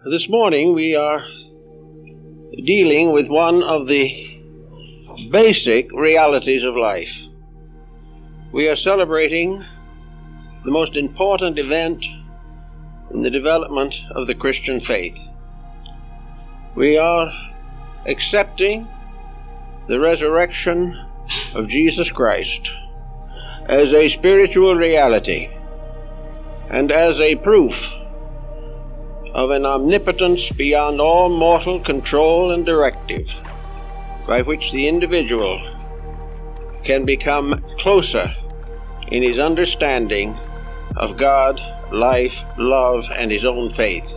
This morning we are dealing with one of the basic realities of life. We are celebrating the most important event in the development of the Christian faith. We are accepting the resurrection of Jesus Christ as a spiritual reality and as a proof of an omnipotence beyond all mortal control and directive, by which the individual can become closer in his understanding of God, life, love, and his own faith.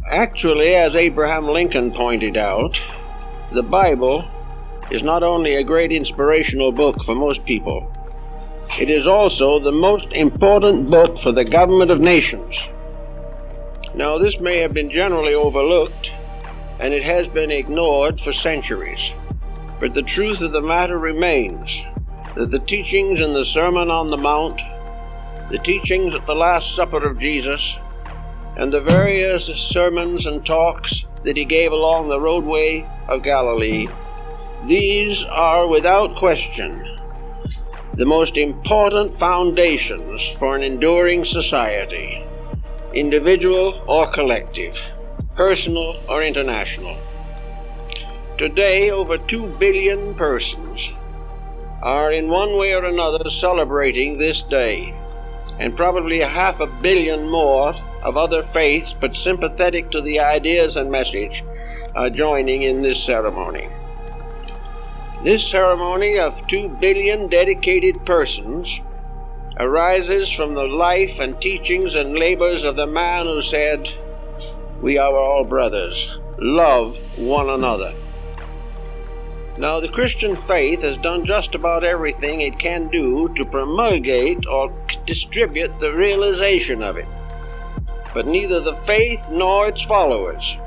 Actually, as Abraham Lincoln pointed out, the Bible is not only a great inspirational book for most people, it is also the most important book for the government of nations. Now, this may have been generally overlooked, and it has been ignored for centuries. But the truth of the matter remains that the teachings in the Sermon on the Mount, the teachings at the Last Supper of Jesus, and the various sermons and talks that he gave along the roadway of Galilee, these are without question the most important foundations for an enduring society, individual or collective, personal or international. Today, over 2 billion persons are in one way or another celebrating this day, and probably 500 million more of other faiths but sympathetic to the ideas and message are joining in this ceremony. This ceremony of 2 billion dedicated persons arises from the life and teachings and labors of the man who said, "We are all brothers. Love one another." Now, the Christian faith has done just about everything it can do to promulgate or distribute the realization of it. But neither the faith nor its followers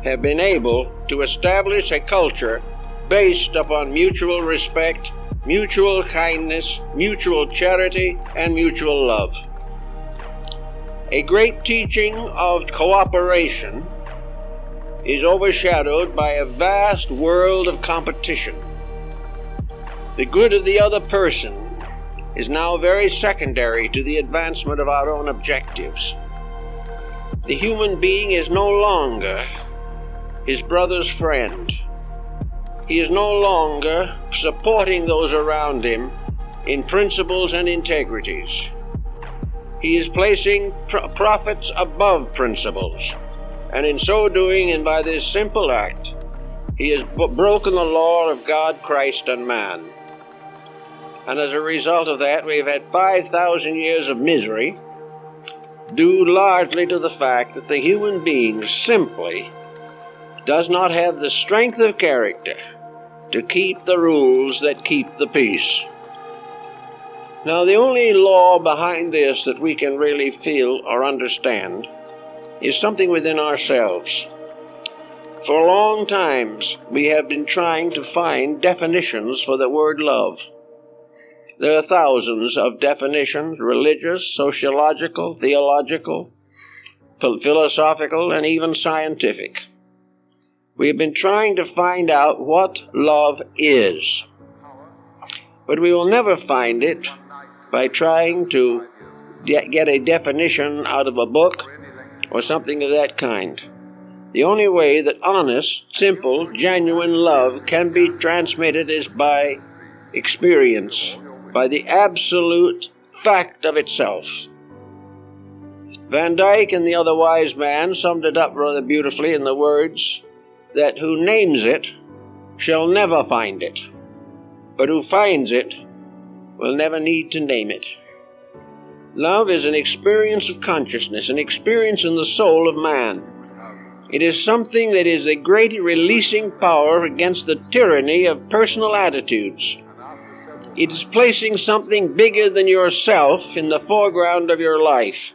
have been able to establish a culture based upon mutual respect, mutual kindness, mutual charity, and mutual love. A great teaching of cooperation is overshadowed by a vast world of competition. The good of the other person is now very secondary to the advancement of our own objectives. The human being is no longer his brother's friend. He is no longer supporting those around him in principles and integrities. He is placing profits above principles, and in so doing, and by this simple act, he has broken the law of God, Christ, and man. And as a result of that, we've had 5,000 years of misery, due largely to the fact that the human being simply does not have the strength of character to keep the rules that keep the peace. Now, the only law behind this that we can really feel or understand is something within ourselves. For long times, we have been trying to find definitions for the word love. There are thousands of definitions, religious, sociological, theological, philosophical, and even scientific. We have been trying to find out what love is, but we will never find it by trying to get a definition out of a book or something of that kind. The only way that honest, simple, genuine love can be transmitted is by experience, by the absolute fact of itself. Van Dyck and the other wise man summed it up rather beautifully in the words that who names it shall never find it, but who finds it will never need to name it. Love is an experience of consciousness, an experience in the soul of man. It is something that is a great releasing power against the tyranny of personal attitudes. It is placing something bigger than yourself in the foreground of your life.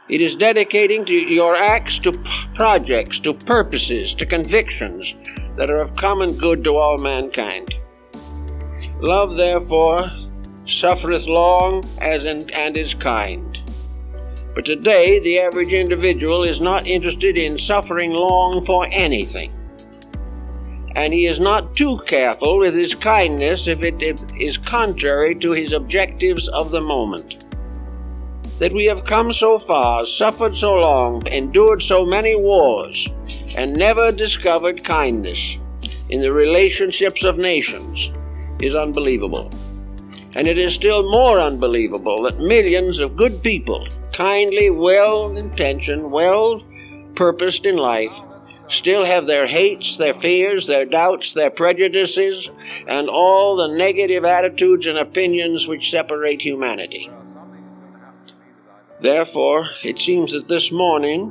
It is dedicating to your acts to projects, to purposes, to convictions that are of common good to all mankind. Love, therefore, suffereth long and is kind. But today, the average individual is not interested in suffering long for anything. And he is not too careful with his kindness if it is contrary to his objectives of the moment. That we have come so far, suffered so long, endured so many wars, and never discovered kindness in the relationships of nations is unbelievable. And it is still more unbelievable that millions of good people, kindly, well-intentioned, well-purposed in life, still have their hates, their fears, their doubts, their prejudices, and all the negative attitudes and opinions which separate humanity. Therefore, it seems that this morning,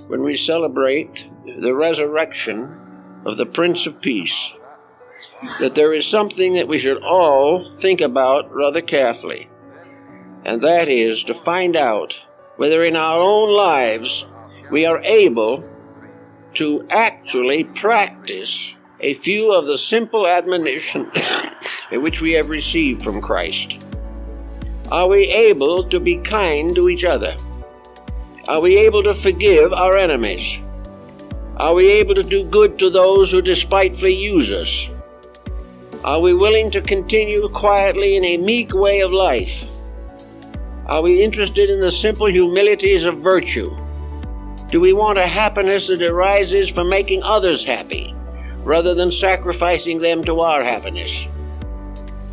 when we celebrate the resurrection of the Prince of Peace, that there is something that we should all think about rather carefully, and that is to find out whether in our own lives we are able to actually practice a few of the simple admonitions which we have received from Christ. Are we able to be kind to each other? Are we able to forgive our enemies? Are we able to do good to those who despitefully use us? Are we willing to continue quietly in a meek way of life? Are we interested in the simple humilities of virtue? Do we want a happiness that arises from making others happy, rather than sacrificing them to our happiness?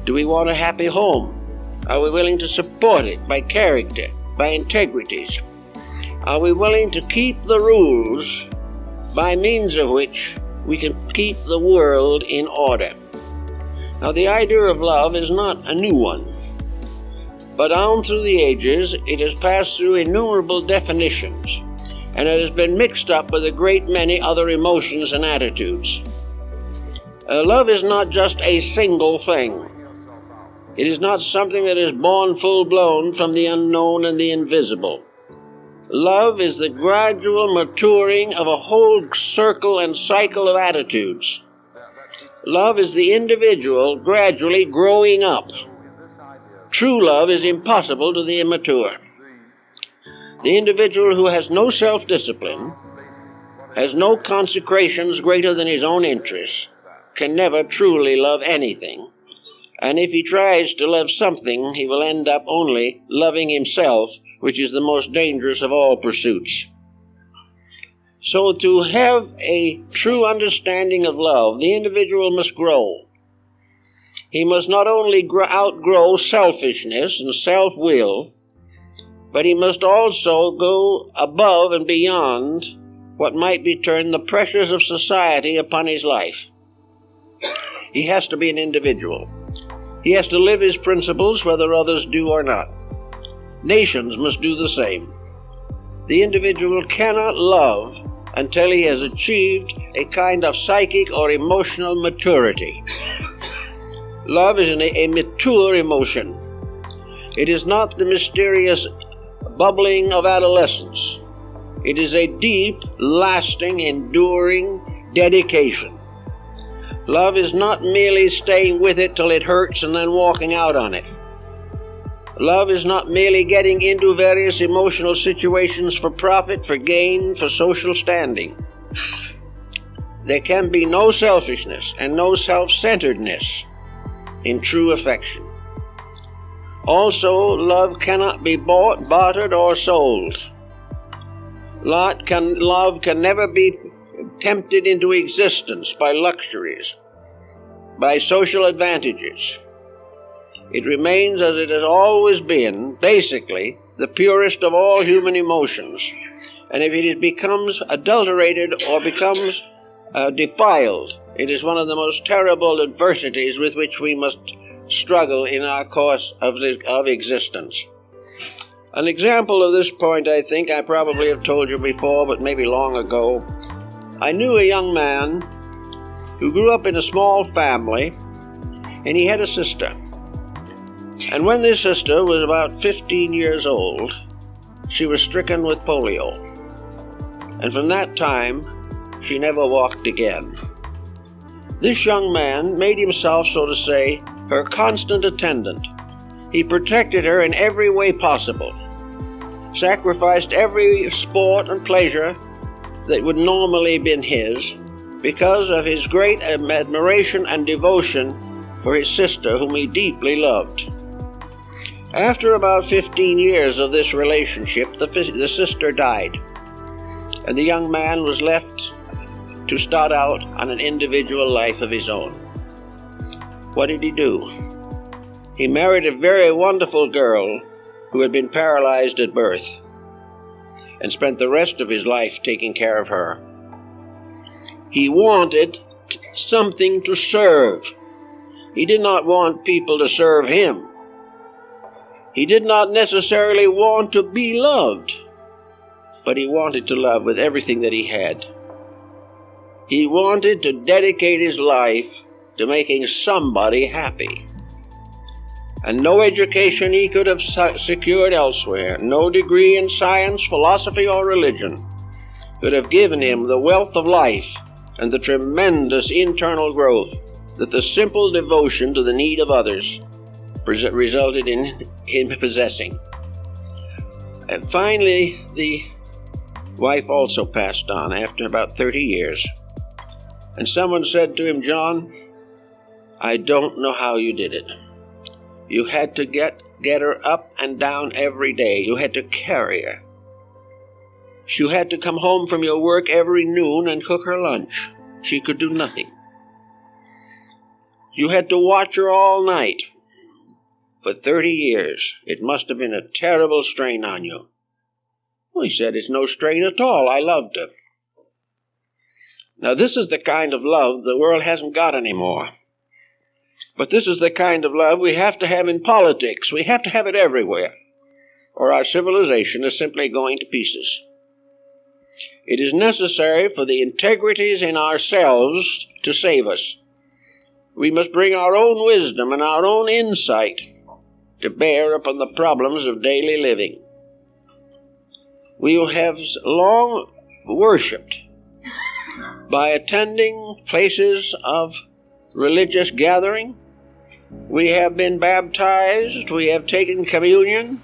Do we want a happy home? Are we willing to support it by character, by integrities? Are we willing to keep the rules by means of which we can keep the world in order? Now, the idea of love is not a new one, but down through the ages it has passed through innumerable definitions, and it has been mixed up with a great many other emotions and attitudes. Love is not just a single thing. It is not something that is born full-blown from the unknown and the invisible. Love is the gradual maturing of a whole circle and cycle of attitudes. Love is the individual gradually growing up. True love is impossible to the immature. The individual who has no self-discipline, has no consecrations greater than his own interests, can never truly love anything. And if he tries to love something, he will end up only loving himself, which is the most dangerous of all pursuits. So to have a true understanding of love, the individual must grow. He must not only outgrow selfishness and self-will, but he must also go above and beyond what might be termed the pressures of society upon his life. He has to be an individual. He has to live his principles whether others do or not. Nations must do the same. The individual cannot love until he has achieved a kind of psychic or emotional maturity. Love is a mature emotion. It is not the mysterious bubbling of adolescence. It is a deep, lasting, enduring dedication. Love is not merely staying with it till it hurts and then walking out on it. Love is not merely getting into various emotional situations for profit, for gain, for social standing. There can be no selfishness and no self-centeredness in true affection. Also, love cannot be bought, bartered, or sold. Love can never be tempted into existence by luxuries, by social advantages. It remains as it has always been, basically, the purest of all human emotions. And if it becomes adulterated or becomes defiled, it is one of the most terrible adversities with which we must struggle in our course of existence. An example of this point, I think I probably have told you before, but maybe long ago. I knew a young man who grew up in a small family, and he had a sister. And when this sister was about 15 years old, she was stricken with polio. And from that time, she never walked again. This young man made himself, so to say, her constant attendant. He protected her in every way possible. sacrificed every sport and pleasure that would normally have been his because of his great admiration and devotion for his sister, whom he deeply loved. After about 15 years of this relationship, the sister died, and the young man was left to start out on an individual life of his own. What did he do? He married a very wonderful girl who had been paralyzed at birth, and spent the rest of his life taking care of her. He wanted something to serve. He did not want people to serve him. He did not necessarily want to be loved, but he wanted to love with everything that he had. He wanted to dedicate his life to making somebody happy. And no education he could have secured elsewhere, no degree in science, philosophy, or religion could have given him the wealth of life and the tremendous internal growth that the simple devotion to the need of others resulted in him possessing. And finally, the wife also passed on after about 30 years. And someone said to him, "John, I don't know how you did it. You had to get her up and down every day. You had to carry her. You had to come home from your work every noon and cook her lunch. She could do nothing. You had to watch her all night. For 30 years, it must have been a terrible strain on you." Well, he said, "It's no strain at all. I loved her." Now, this is the kind of love the world hasn't got anymore. But this is the kind of love we have to have in politics. We have to have it everywhere, or our civilization is simply going to pieces. It is necessary for the integrities in ourselves to save us. We must bring our own wisdom and our own insight to bear upon the problems of daily living. We have long worshipped by attending places of religious gathering. We have been baptized, we have taken communion,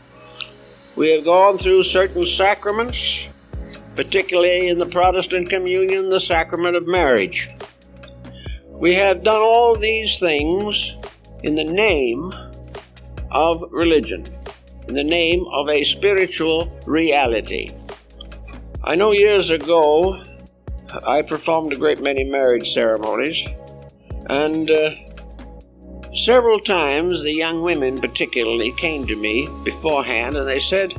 we have gone through certain sacraments, particularly in the Protestant communion, the sacrament of marriage. We have done all these things in the name of religion, in the name of a spiritual reality. I know years ago I performed a great many marriage ceremonies, and several times the young women particularly came to me beforehand and they said,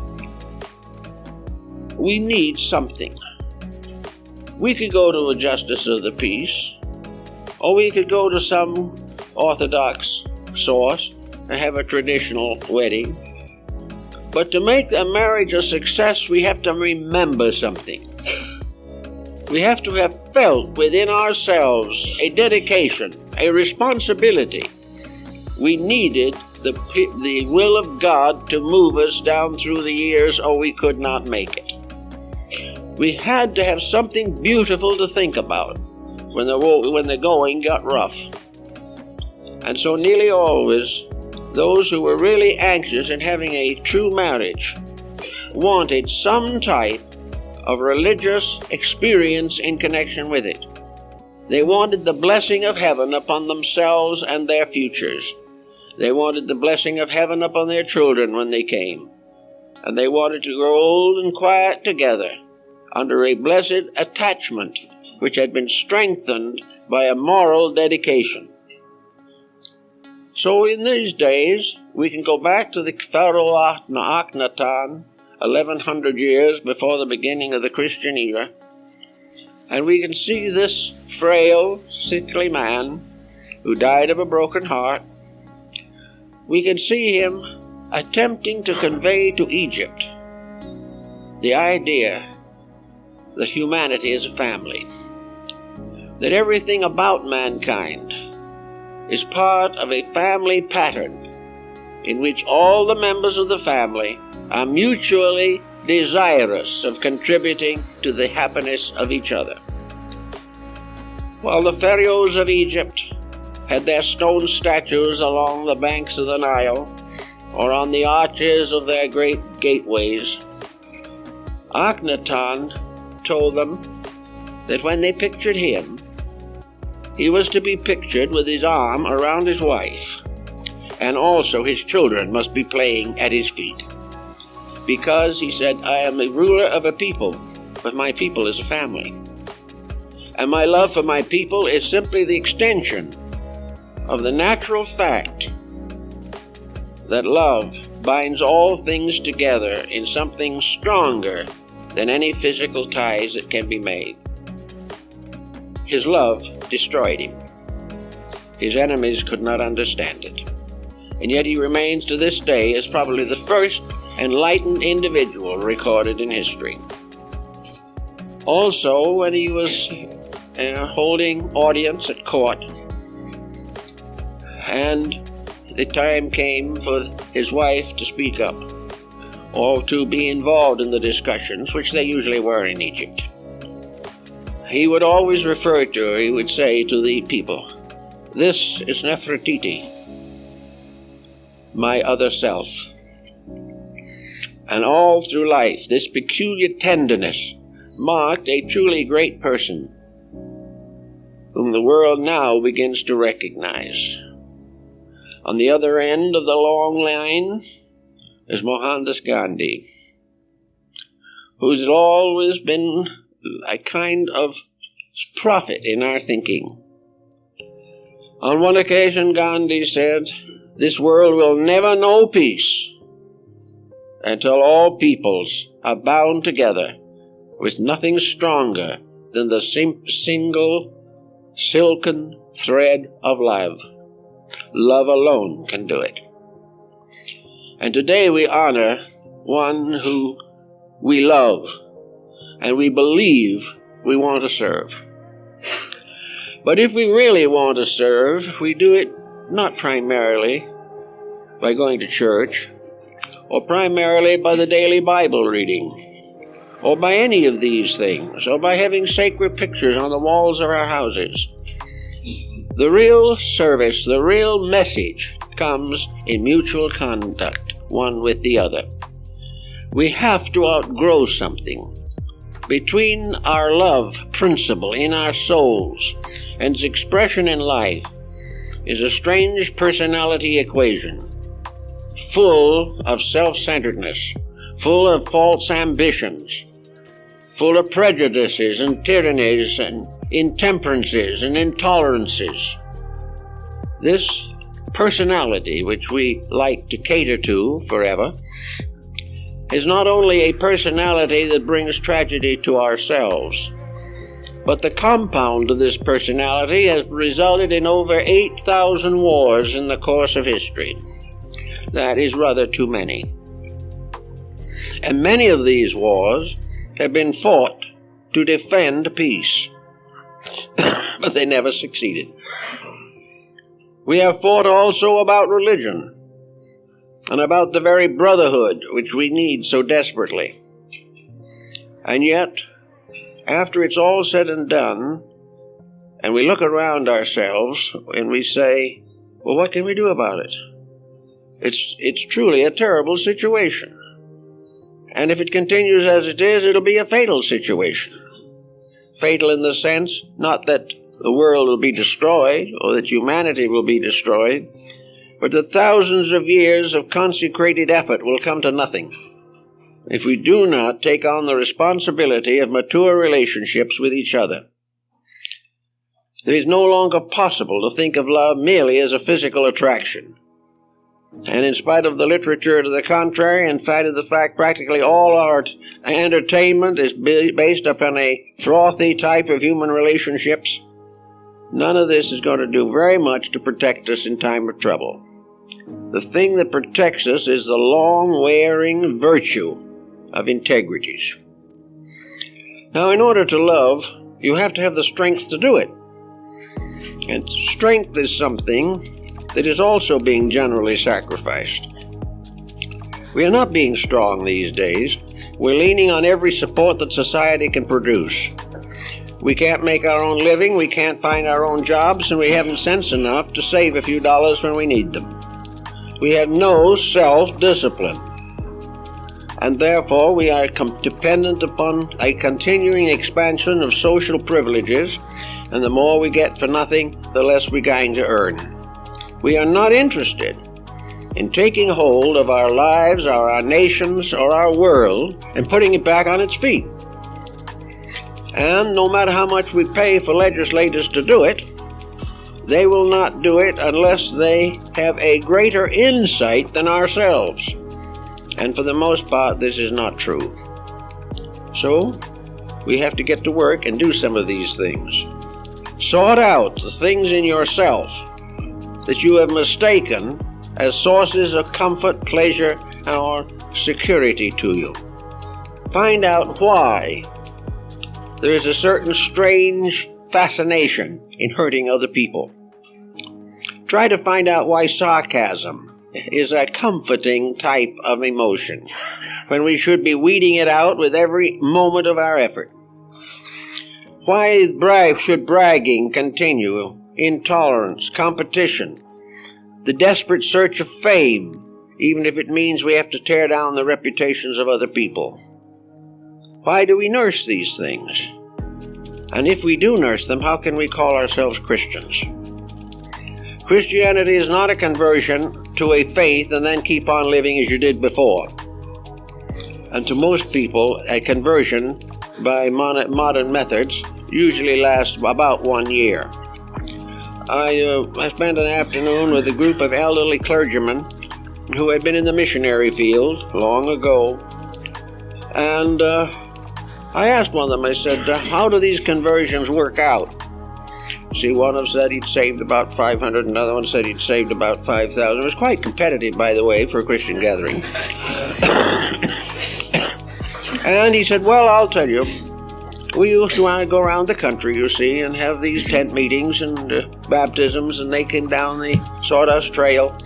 "We need something. We could go to a justice of the peace, or we could go to some orthodox source and have a traditional wedding. But to make a marriage a success, we have to remember something. We have to have felt within ourselves a dedication, a responsibility. We needed the will of God to move us down through the years, or we could not make it. We had to have something beautiful to think about when the going got rough. And so nearly always, those who were really anxious in having a true marriage wanted some type of religious experience in connection with it. They wanted the blessing of heaven upon themselves and their futures. They wanted the blessing of heaven upon their children when they came. And they wanted to grow old and quiet together under a blessed attachment which had been strengthened by a moral dedication. So in these days, we can go back to the Pharaoh Akhenaten, 1100 years before the beginning of the Christian era, and we can see this frail, sickly man who died of a broken heart. We can see him attempting to convey to Egypt the idea that humanity is a family, that everything about mankind is part of a family pattern in which all the members of the family are mutually desirous of contributing to the happiness of each other. While the pharaohs of Egypt had their stone statues along the banks of the Nile or on the arches of their great gateways, Akhenaten told them that when they pictured him, he was to be pictured with his arm around his wife, and also his children must be playing at his feet. Because, he said, I am a ruler of a people, but my people is a family. And my love for my people is simply the extension of the natural fact that love binds all things together in something stronger than any physical ties that can be made. His love destroyed him. His enemies could not understand it. And yet he remains to this day as probably the first enlightened individual recorded in history. Also, when he was holding audience at court, and the time came for his wife to speak up or to be involved in the discussions, which they usually were in Egypt, he would always refer to her, he would say to the people, "This is Nefertiti, my other self." And all through life, this peculiar tenderness marked a truly great person whom the world now begins to recognize. On the other end of the long line is Mohandas Gandhi, who's always been a kind of prophet in our thinking. On one occasion, Gandhi said, "This world will never know peace until all peoples are bound together with nothing stronger than the single silken thread of love. Love alone can do it." And today we honor one who we love and we believe we want to serve. But if we really want to serve, we do it not primarily by going to church, or primarily by the daily Bible reading, or by any of these things, or by having sacred pictures on the walls of our houses. The real service, the real message comes in mutual contact, one with the other. We have to outgrow something. Between our love principle in our souls and its expression in life is a strange personality equation, full of self-centeredness, full of false ambitions, full of prejudices and tyrannies and intemperances and intolerances. This personality, which we like to cater to forever, is not only a personality that brings tragedy to ourselves, but the compound of this personality has resulted in over 8,000 wars in the course of history. That is rather too many. And many of these wars have been fought to defend peace, but they never succeeded. We have fought also about religion and about the very brotherhood which we need so desperately. And yet, after it's all said and done, and we look around ourselves and we say, well, what can we do about it? It's truly a terrible situation. And if it continues as it is, it'll be a fatal situation. Fatal in the sense, not that the world will be destroyed or that humanity will be destroyed, but that thousands of years of consecrated effort will come to nothing if we do not take on the responsibility of mature relationships with each other. It is no longer possible to think of love merely as a physical attraction. And in spite of the literature to the contrary, in spite of the fact practically all our entertainment is based upon a frothy type of human relationships, none of this is going to do very much to protect us in time of trouble. The thing that protects us is the long-wearing virtue of integrities. Now, in order to love, you have to have the strength to do it. And strength is something that is also being generally sacrificed. We are not being strong these days. We're leaning on every support that society can produce. We can't make our own living, we can't find our own jobs, and we haven't sense enough to save a few dollars when we need them. We have no self-discipline. and therefore we are dependent upon a continuing expansion of social privileges, and the more we get for nothing, the less we're going to earn. We are not interested in taking hold of our lives, or our nations, or our world, and putting it back on its feet. And no matter how much we pay for legislators to do it, they will not do it unless they have a greater insight than ourselves. And for the most part, this is not true. So, we have to get to work and do some of these things. Sort out the things in yourself that you have mistaken as sources of comfort, pleasure, or security to you. Find out why there is a certain strange fascination in hurting other people. Try to find out why sarcasm is a comforting type of emotion, when we should be weeding it out with every moment of our effort. Why should bragging continue, intolerance, competition, the desperate search of fame, even if it means we have to tear down the reputations of other people? Why do we nurse these things? And if we do nurse them, how can we call ourselves Christians? Christianity is not a conversion to a faith and then keep on living as you did before. And to most people, a conversion by modern methods usually lasts about 1 year. I spent an afternoon with a group of elderly clergymen who had been in the missionary field long ago, and I asked one of them, I said, how do these conversions work out? See, one of them said he'd saved about 500, another one said he'd saved about 5,000. It was quite competitive, by the way, for a Christian gathering. And he said, well, I'll tell you, we used to want to go around the country, you see, and have these tent meetings and baptisms and naked down the Sawdust Trail.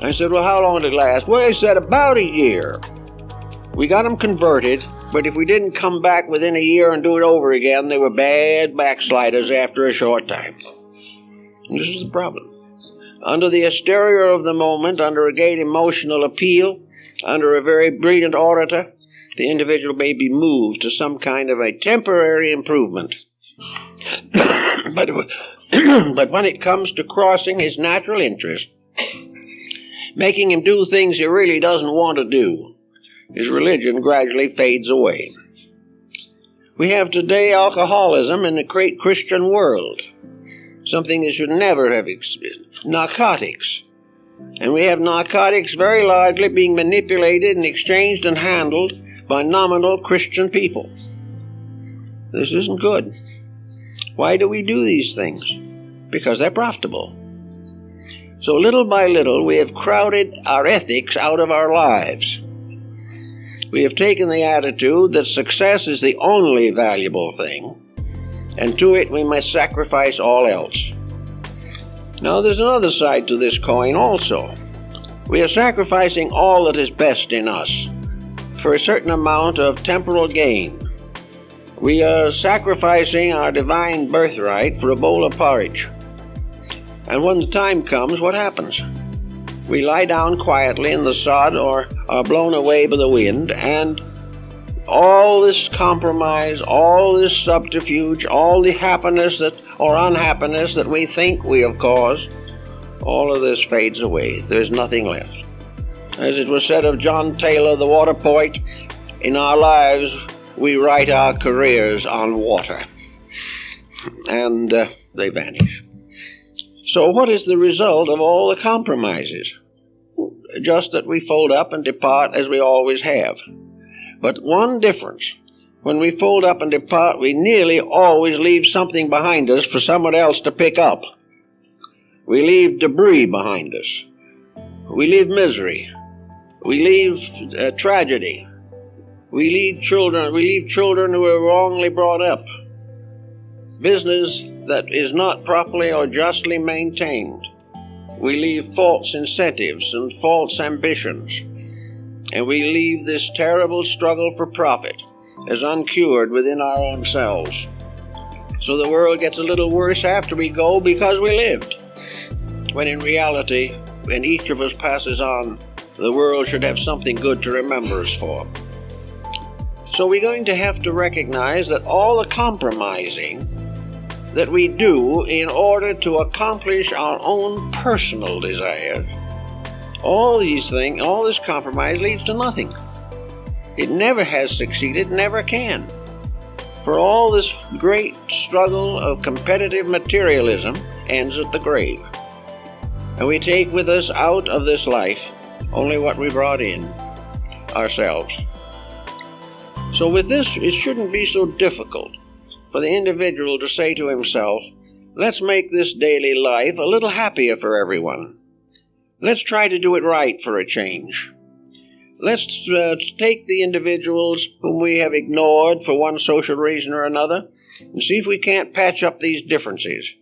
I said, well, how long did it last? Well, he said, about a year. We got them converted, but if we didn't come back within a year and do it over again, they were bad backsliders after a short time. And this is the problem. Under the hysteria of the moment, under a great emotional appeal, under a very brilliant orator, the individual may be moved to some kind of a temporary improvement. But when it comes to crossing his natural interest, making him do things he really doesn't want to do, his religion gradually fades away. We have today alcoholism in the great Christian world, something that should never have existed. Narcotics. And we have narcotics very largely being manipulated and exchanged and handled by nominal Christian people. This isn't good. Why do we do these things? Because they're profitable. So little by little we have crowded our ethics out of our lives. We have taken the attitude that success is the only valuable thing, and to it we must sacrifice all else. Now there's another side to this coin also. We are sacrificing all that is best in us for a certain amount of temporal gain. We are sacrificing our divine birthright for a bowl of porridge. And when the time comes, what happens? We lie down quietly in the sod or are blown away by the wind, and all this compromise, all this subterfuge, all the happiness or unhappiness that we think we have caused, all of this fades away. There's nothing left. As it was said of John Taylor, the water poet, in our lives we write our careers on water, and they vanish. So what is the result of all the compromises? Just that we fold up and depart as we always have. But one difference. When we fold up and depart, we nearly always leave something behind us for someone else to pick up. We leave debris behind us. We leave misery. We leave tragedy. We leave children who are wrongly brought up. Business that is not properly or justly maintained. We leave false incentives and false ambitions. And we leave this terrible struggle for profit as uncured within our own selves. So the world gets a little worse after we go because we lived. When in reality, when each of us passes on, the world should have something good to remember us for. So we're going to have to recognize that all the compromising that we do in order to accomplish our own personal desires, all this compromise leads to nothing. It never has succeeded, never can. For all this great struggle of competitive materialism ends at the grave. And we take with us out of this life only what we brought in, ourselves. So with this, it shouldn't be so difficult for the individual to say to himself, let's make this daily life a little happier for everyone. Let's try to do it right for a change. Let's take the individuals whom we have ignored for one social reason or another and see if we can't patch up these differences.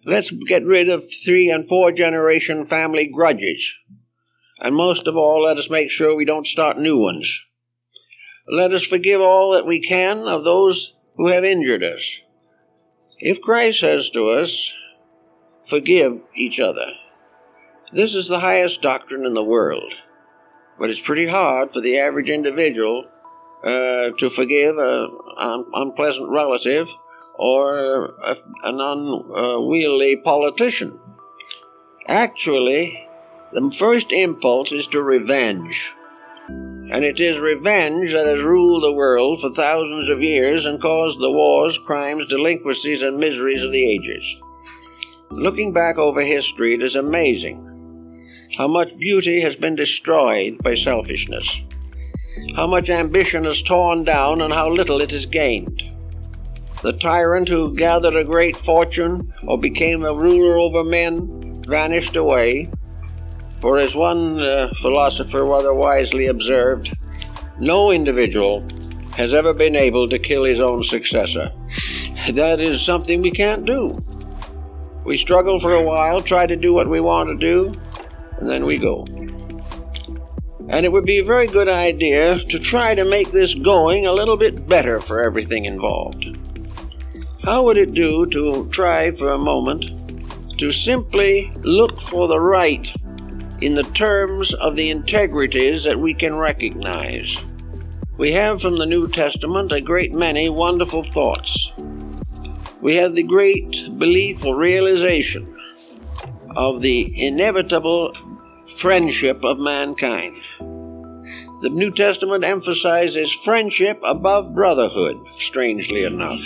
Let's get rid of 3- and 4-generation family grudges. And most of all, let us make sure we don't start new ones. Let us forgive all that we can of those who have injured us. If Christ says to us, forgive each other, this is the highest doctrine in the world. But it's pretty hard for the average individual to forgive an unpleasant relative or an unwieldy politician. Actually, the first impulse is to revenge. And it is revenge that has ruled the world for thousands of years and caused the wars, crimes, delinquencies, and miseries of the ages. Looking back over history, it is amazing how much beauty has been destroyed by selfishness, how much ambition is torn down, and how little it is gained. The tyrant who gathered a great fortune or became a ruler over men vanished away, for as one philosopher rather wisely observed, no individual has ever been able to kill his own successor. That is something we can't do. We struggle for a while, try to do what we want to do, and then we go. And it would be a very good idea to try to make this going a little bit better for everything involved. How would it do to try for a moment to simply look for the right in the terms of the integrities that we can recognize? We have from the New Testament a great many wonderful thoughts. We have the great belief or realization of the inevitable friendship of mankind. The New Testament emphasizes friendship above brotherhood, strangely enough,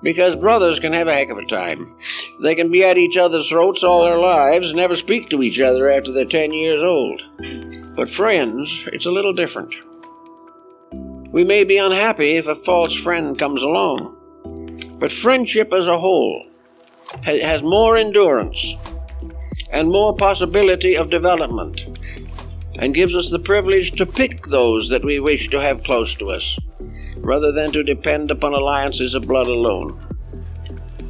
because brothers can have a heck of a time. They can be at each other's throats all their lives and never speak to each other after they're 10 years old. But friends, it's a little different. We may be unhappy if a false friend comes along, but friendship as a whole has more endurance and more possibility of development, and gives us the privilege to pick those that we wish to have close to us, rather than to depend upon alliances of blood alone.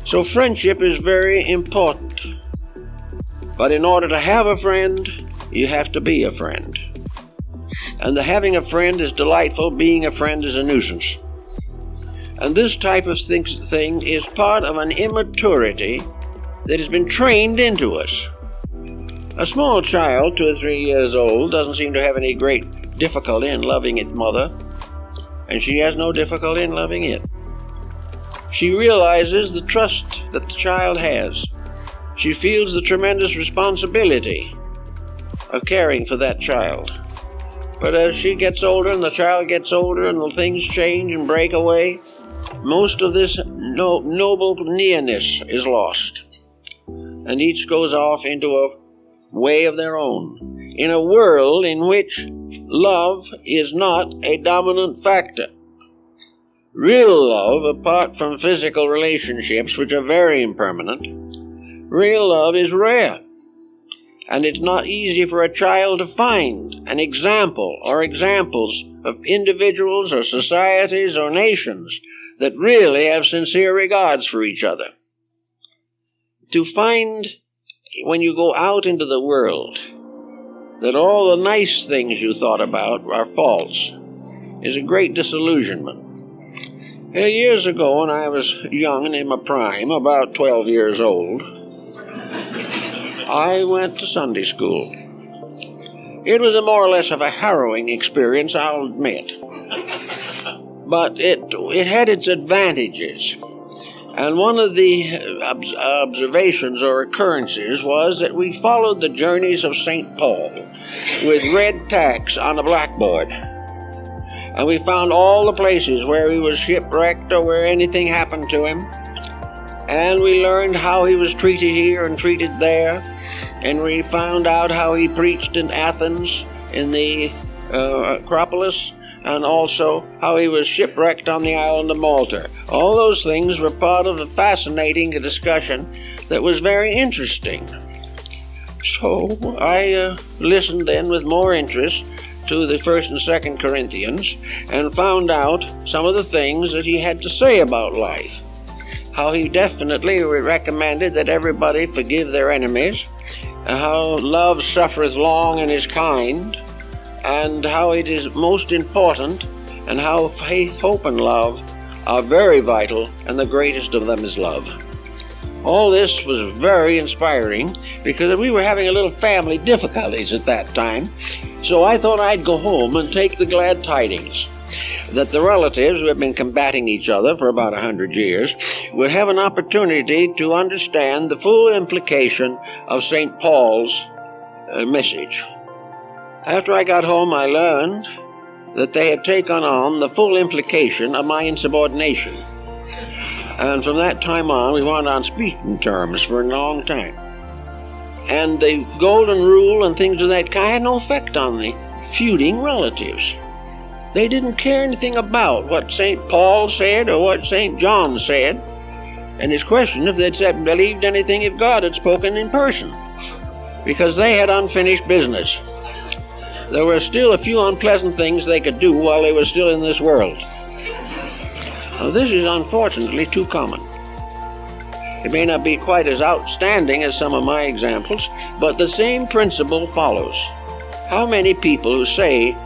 So friendship is very important. But in order to have a friend, you have to be a friend. And the having a friend is delightful, being a friend is a nuisance. And this type of thing is part of an immaturity that has been trained into us. A small child, 2 or 3 years old, doesn't seem to have any great difficulty in loving its mother, and she has no difficulty in loving it. She realizes the trust that the child has. She feels the tremendous responsibility of caring for that child. But as she gets older and the child gets older and the things change and break away, most of this noble nearness is lost, and each goes off into a way of their own, in a world in which love is not a dominant factor. Real love, apart from physical relationships, which are very impermanent, real love is rare, and it's not easy for a child to find an example or examples of individuals or societies or nations that really have sincere regards for each other. To find, when you go out into the world, that all the nice things you thought about are false is a great disillusionment. Years ago, when I was young and in my prime, about 12 years old, I went to Sunday school. It was a more or less of a harrowing experience, I'll admit. But it had its advantages. And one of the observations or occurrences was that we followed the journeys of St. Paul with red tacks on a blackboard. And we found all the places where he was shipwrecked or where anything happened to him. And we learned how he was treated here and treated there. And we found out how he preached in Athens in the Acropolis, and also how he was shipwrecked on the island of Malta. All those things were part of a fascinating discussion that was very interesting. So I listened then with more interest to the 1st and 2nd Corinthians and found out some of the things that he had to say about life. How he definitely recommended that everybody forgive their enemies, how love suffereth long and is kind, and how it is most important, and how faith, hope, and love are very vital, and the greatest of them is love. All this was very inspiring because we were having a little family difficulties at that time, so I thought I'd go home and take the glad tidings that the relatives who have been combating each other for about 100 years would have an opportunity to understand the full implication of St. Paul's message. After I got home, I learned that they had taken on the full implication of my insubordination. And from that time on, we weren't on speaking terms for a long time. And the golden rule and things of that kind had no effect on the feuding relatives. They didn't care anything about what St. Paul said or what St. John said, and it's questioned if they'd believed anything if God had spoken in person, because they had unfinished business. There were still a few unpleasant things they could do while they were still in this world. Now, this is unfortunately too common. It may not be quite as outstanding as some of my examples, but the same principle follows. How many people who say,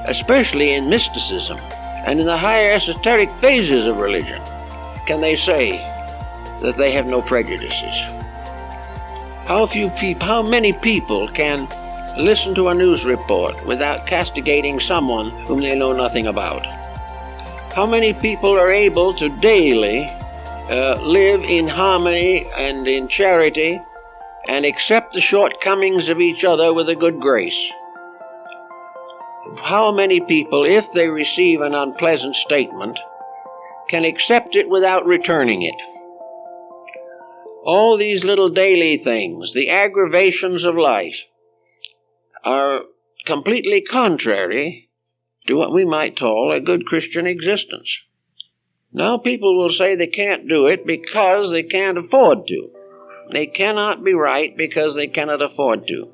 especially in mysticism and in the higher esoteric phases of religion, can they say that they have no prejudices? How many people can listen to a news report without castigating someone whom they know nothing about? How many people are able to daily live in harmony and in charity and accept the shortcomings of each other with a good grace? How many people, if they receive an unpleasant statement, can accept it without returning it? All these little daily things, the aggravations of life, are completely contrary to what we might call a good Christian existence. Now people will say they can't do it because they can't afford to. They cannot be right because they cannot afford to.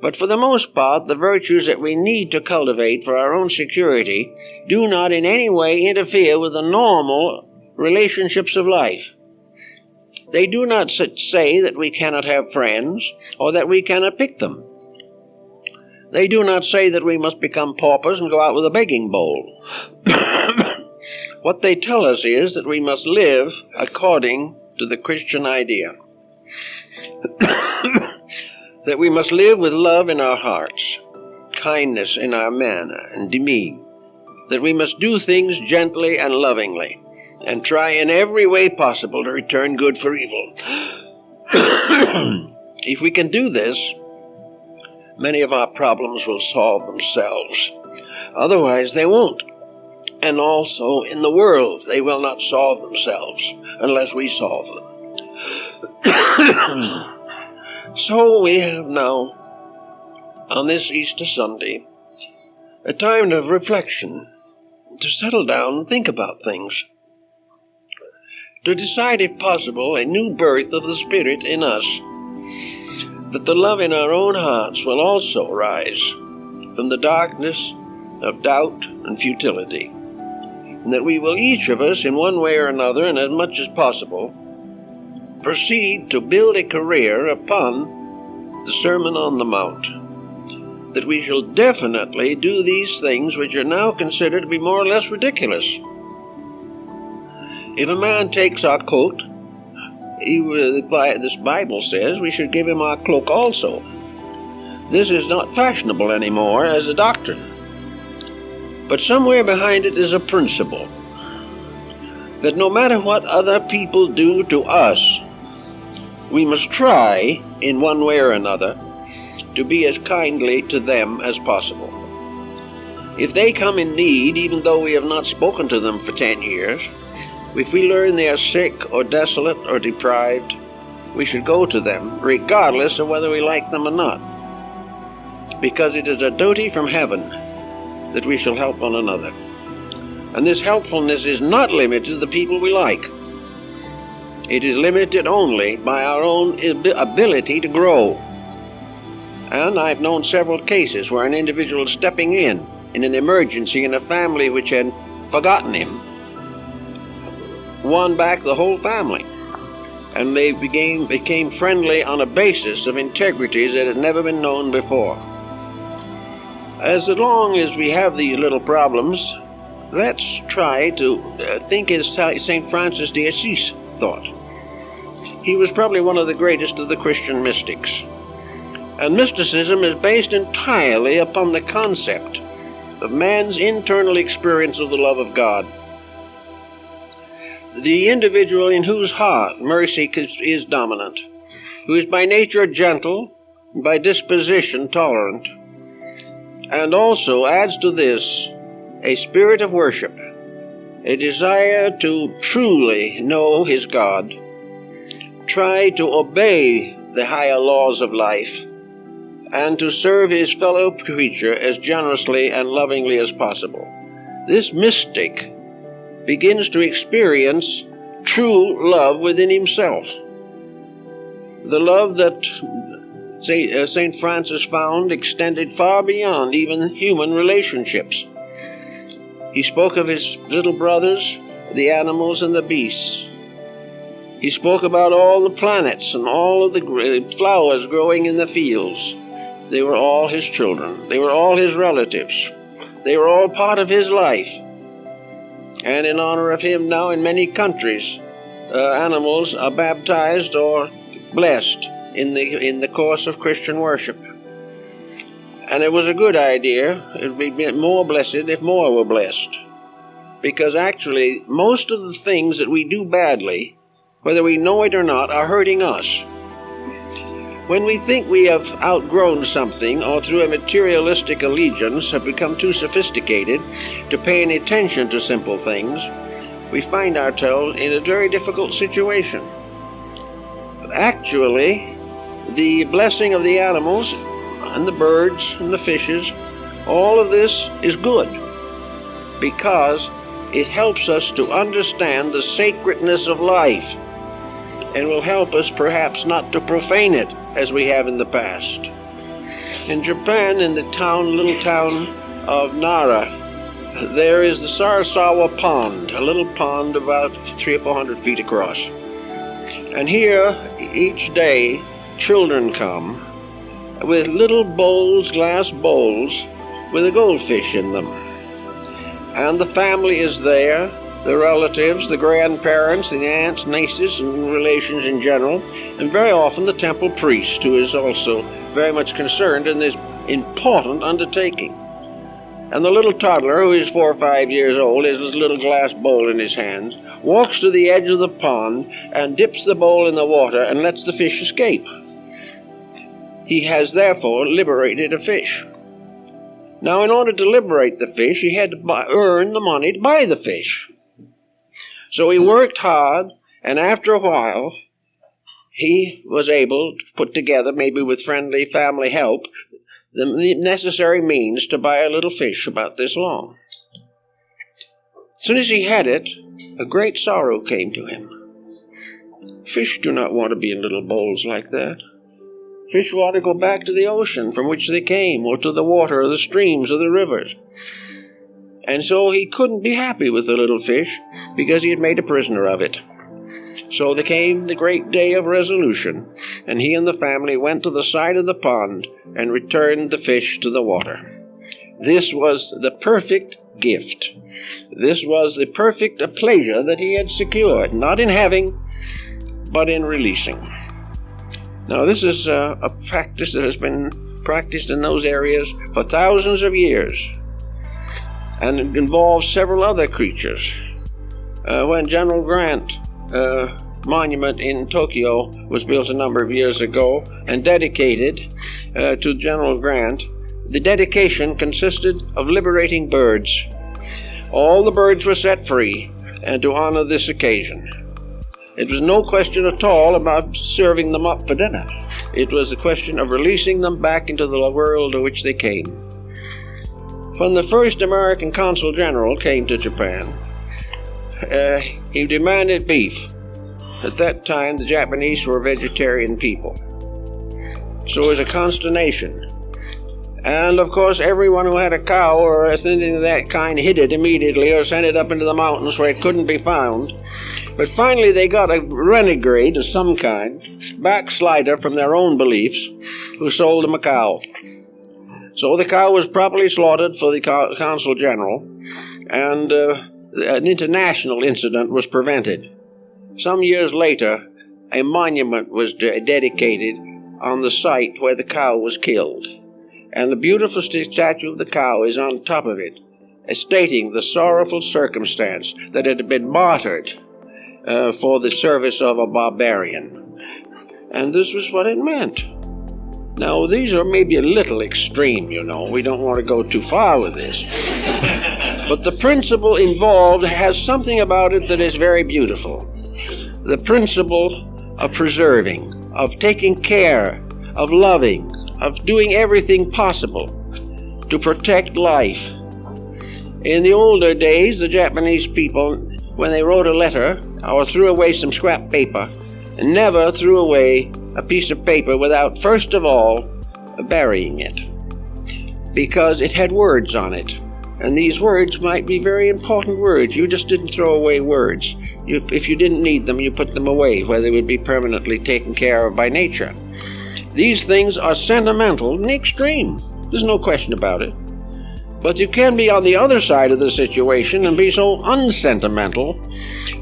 But for the most part, the virtues that we need to cultivate for our own security do not in any way interfere with the normal relationships of life. They do not say that we cannot have friends or that we cannot pick them. They do not say that we must become paupers and go out with a begging bowl. What they tell us is that we must live according to the Christian idea. That we must live with love in our hearts, kindness in our manner and demean. That we must do things gently and lovingly, and try in every way possible to return good for evil. If we can do this, many of our problems will solve themselves. Otherwise, they won't. And also, in the world, they will not solve themselves unless we solve them. So we have now, on this Easter Sunday, a time of reflection, to settle down and think about things, to decide, if possible, a new birth of the Spirit in us, that the love in our own hearts will also rise from the darkness of doubt and futility, and that we will each of us, in one way or another, and as much as possible, proceed to build a career upon the Sermon on the Mount, that we shall definitely do these things which are now considered to be more or less ridiculous. If a man takes our coat, this Bible says we should give him our cloak also. This is not fashionable anymore as a doctrine. But somewhere behind it is a principle that no matter what other people do to us, we must try, in one way or another, to be as kindly to them as possible. If they come in need, even though we have not spoken to them for 10 years, if we learn they are sick or desolate or deprived, we should go to them, regardless of whether we like them or not, because it is a duty from heaven that we shall help one another. And this helpfulness is not limited to the people we like. It is limited only by our own ability to grow. And I've known several cases where an individual stepping in an emergency in a family which had forgotten him, won back the whole family. And they became friendly on a basis of integrity that had never been known before. As long as we have these little problems, let's try to think as St. Francis de Assisi thought. He was probably one of the greatest of the Christian mystics. And mysticism is based entirely upon the concept of man's internal experience of the love of God. The individual in whose heart mercy is dominant, who is by nature gentle, by disposition tolerant, and also adds to this a spirit of worship, a desire to truly know his God, try to obey the higher laws of life, and to serve his fellow creature as generously and lovingly as possible. This mystic begins to experience true love within himself. The love that St. Francis found extended far beyond even human relationships. He spoke of his little brothers, the animals and the beasts. He spoke about all the planets and all of the flowers growing in the fields. They were all his children. They were all his relatives. They were all part of his life. And in honor of him now in many countries, animals are baptized or blessed in the course of Christian worship. And it was a good idea. It would be more blessed if more were blessed. Because actually, most of the things that we do badly, whether we know it or not, are hurting us. When we think we have outgrown something, or through a materialistic allegiance have become too sophisticated to pay any attention to simple things, we find ourselves in a very difficult situation. But actually, the blessing of the animals and the birds and the fishes, all of this is good, because it helps us to understand the sacredness of life, and will help us perhaps not to profane it as we have in the past. In Japan, in the little town of Nara, there is the Sarasawa Pond, a little pond about 300 or 400 feet across. And here, each day, children come with little bowls, glass bowls, with a goldfish in them. And the family is there, the relatives, the grandparents, the aunts, nieces, and relations in general, and very often the temple priest, who is also very much concerned in this important undertaking. And the little toddler, who is 4 or 5 years old, has his little glass bowl in his hand, walks to the edge of the pond and dips the bowl in the water and lets the fish escape. He has therefore liberated a fish. Now, in order to liberate the fish, he had to earn the money to buy the fish. So he worked hard, and after a while, he was able to put together, maybe with friendly family help, the necessary means to buy a little fish about this long. As soon as he had it, a great sorrow came to him. Fish do not want to be in little bowls like that. Fish want to go back to the ocean from which they came, or to the water, or the streams, or the rivers. And so he couldn't be happy with the little fish, because he had made a prisoner of it. So there came the great day of resolution, and he and the family went to the side of the pond and returned the fish to the water. This was the perfect gift. This was the perfect pleasure that he had secured, not in having, but in releasing. Now, this is a practice that has been practiced in those areas for thousands of years. And it involves several other creatures. When General Grant monument in Tokyo was built a number of years ago and dedicated to General Grant, the dedication consisted of liberating birds. All the birds were set free and to honor this occasion. It was no question at all about serving them up for dinner. It was a question of releasing them back into the world to which they came. When the first American Consul General came to Japan, he demanded beef. At that time, the Japanese were vegetarian people. So it was a consternation. And of course, everyone who had a cow or anything of that kind hid it immediately or sent it up into the mountains where it couldn't be found. But finally, they got a renegade of some kind, backslider from their own beliefs, who sold them a cow. So the cow was properly slaughtered for the Consul General, and an international incident was prevented. Some years later, a monument was dedicated on the site where the cow was killed. And the beautiful statue of the cow is on top of it, stating the sorrowful circumstance that it had been martyred for the service of a barbarian. And this was what it meant. Now, these are maybe a little extreme, you know. We don't want to go too far with this. But the principle involved has something about it that is very beautiful. The principle of preserving, of taking care, of loving, of doing everything possible to protect life. In the older days, the Japanese people, when they wrote a letter or threw away some scrap paper, never threw away a piece of paper without first of all burying it, because it had words on it. And these words might be very important words. You just didn't throw away words. If you didn't need them, you put them away, where they would be permanently taken care of by nature. These things are sentimental in the extreme. There's no question about it. But you can be on the other side of the situation and be so unsentimental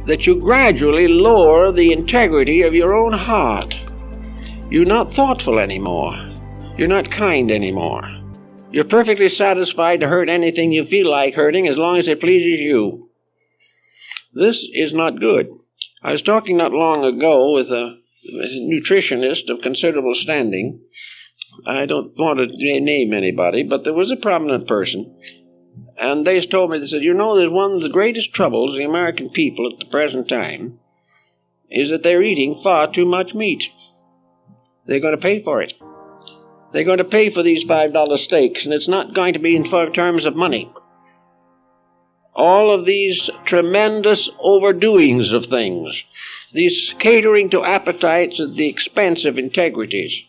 that you gradually lower the integrity of your own heart. You're not thoughtful anymore. You're not kind anymore. You're perfectly satisfied to hurt anything you feel like hurting as long as it pleases you. This is not good. I was talking not long ago with a nutritionist of considerable standing. I don't want to name anybody, but there was a prominent person. And they told me, they said, you know, there's one of the greatest troubles of the American people at the present time is that they're eating far too much meat. They're going to pay for it. They're going to pay for these $5 steaks, and it's not going to be in terms of money. All of these tremendous overdoings of things, these catering to appetites at the expense of integrities,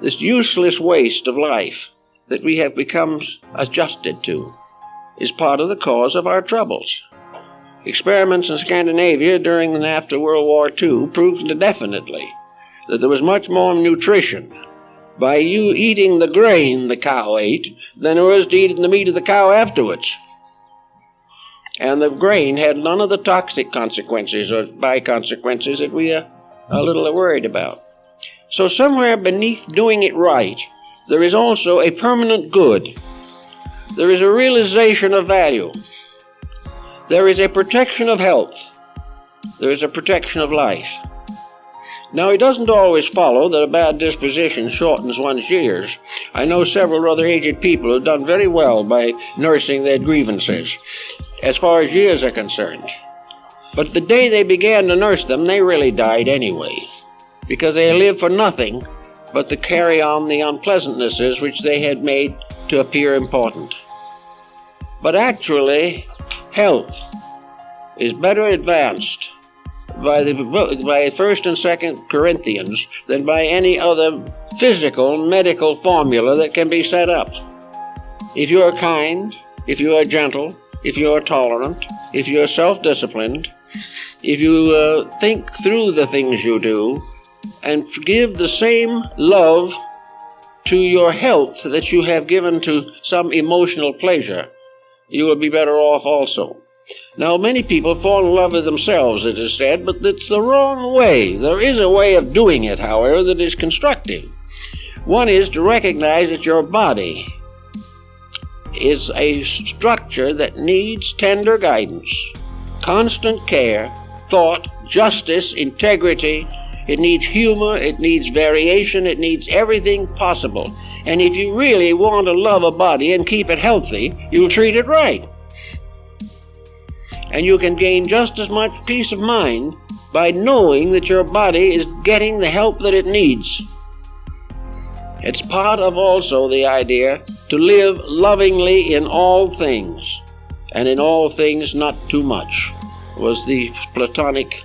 this useless waste of life that we have become adjusted to, is part of the cause of our troubles. Experiments in Scandinavia during and after World War II proved definitely that there was much more nutrition by you eating the grain the cow ate than there was to eating the meat of the cow afterwards. And the grain had none of the toxic consequences or by-consequences that we are a little worried about. So somewhere beneath doing it right, there is also a permanent good. There is a realization of value. There is a protection of health. There is a protection of life. Now, it doesn't always follow that a bad disposition shortens one's years. I know several rather aged people who have done very well by nursing their grievances, as far as years are concerned. But the day they began to nurse them, they really died anyway, because they lived for nothing but to carry on the unpleasantnesses which they had made to appear important. But actually, health is better advanced by 1st and 2nd Corinthians than by any other physical medical formula that can be set up. If you are kind, if you are gentle, if you are tolerant, if you are self-disciplined, if you think through the things you do and give the same love to your health that you have given to some emotional pleasure, you will be better off also. Now, many people fall in love with themselves, it is said, but it's the wrong way. There is a way of doing it, however, that is constructive. One is to recognize that your body is a structure that needs tender guidance, constant care, thought, justice, integrity. It needs humor, it needs variation, it needs everything possible. And if you really want to love a body and keep it healthy, you'll treat it right. And you can gain just as much peace of mind by knowing that your body is getting the help that it needs. It's part of also the idea to live lovingly in all things, and in all things not too much, was the Platonic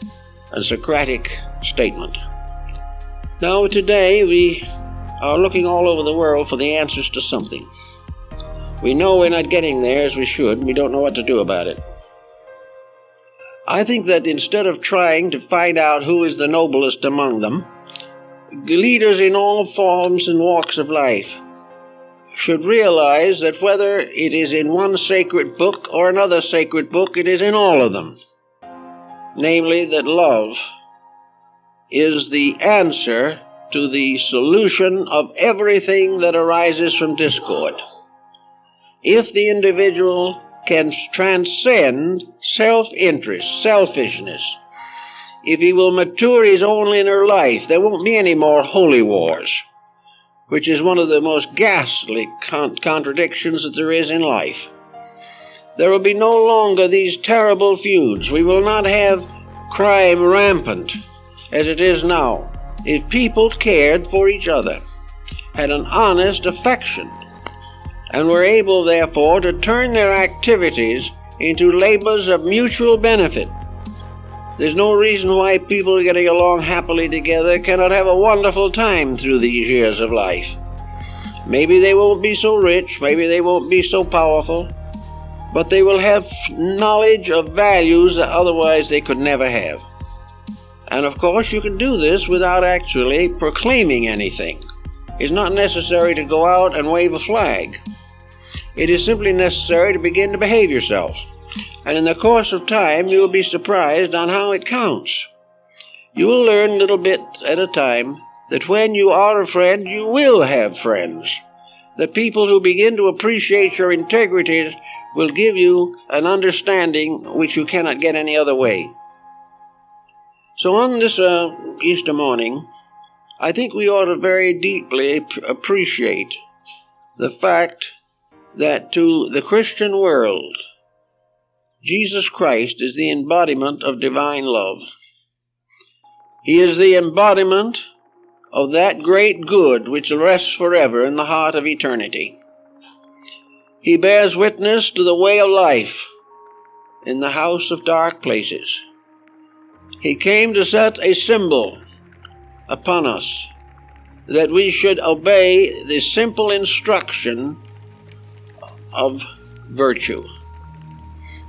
and Socratic statement. Now today we are looking all over the world for the answers to something. We know we're not getting there as we should, and we don't know what to do about it. I think that instead of trying to find out who is the noblest among them, leaders in all forms and walks of life should realize that whether it is in one sacred book or another sacred book, it is in all of them. Namely, that love is the answer to the solution of everything that arises from discord. If the individual can transcend self-interest, selfishness, if he will mature his own inner life, there won't be any more holy wars, which is one of the most ghastly contradictions that there is in life. There will be no longer these terrible feuds. We will not have crime rampant as it is now. If people cared for each other, had an honest affection, and were able, therefore, to turn their activities into labors of mutual benefit, there's no reason why people getting along happily together cannot have a wonderful time through these years of life. Maybe they won't be so rich, maybe they won't be so powerful, but they will have knowledge of values that otherwise they could never have. And of course you can do this without actually proclaiming anything. It's not necessary to go out and wave a flag. It is simply necessary to begin to behave yourself. And in the course of time, you will be surprised on how it counts. You will learn little bit at a time that when you are a friend, you will have friends. The people who begin to appreciate your integrity will give you an understanding which you cannot get any other way. So on this Easter morning, I think we ought to very deeply appreciate the fact that to the Christian world, Jesus Christ is the embodiment of divine love. He is the embodiment of that great good which rests forever in the heart of eternity. He bears witness to the way of life in the house of dark places. He came to set a symbol upon us that we should obey the simple instruction of virtue,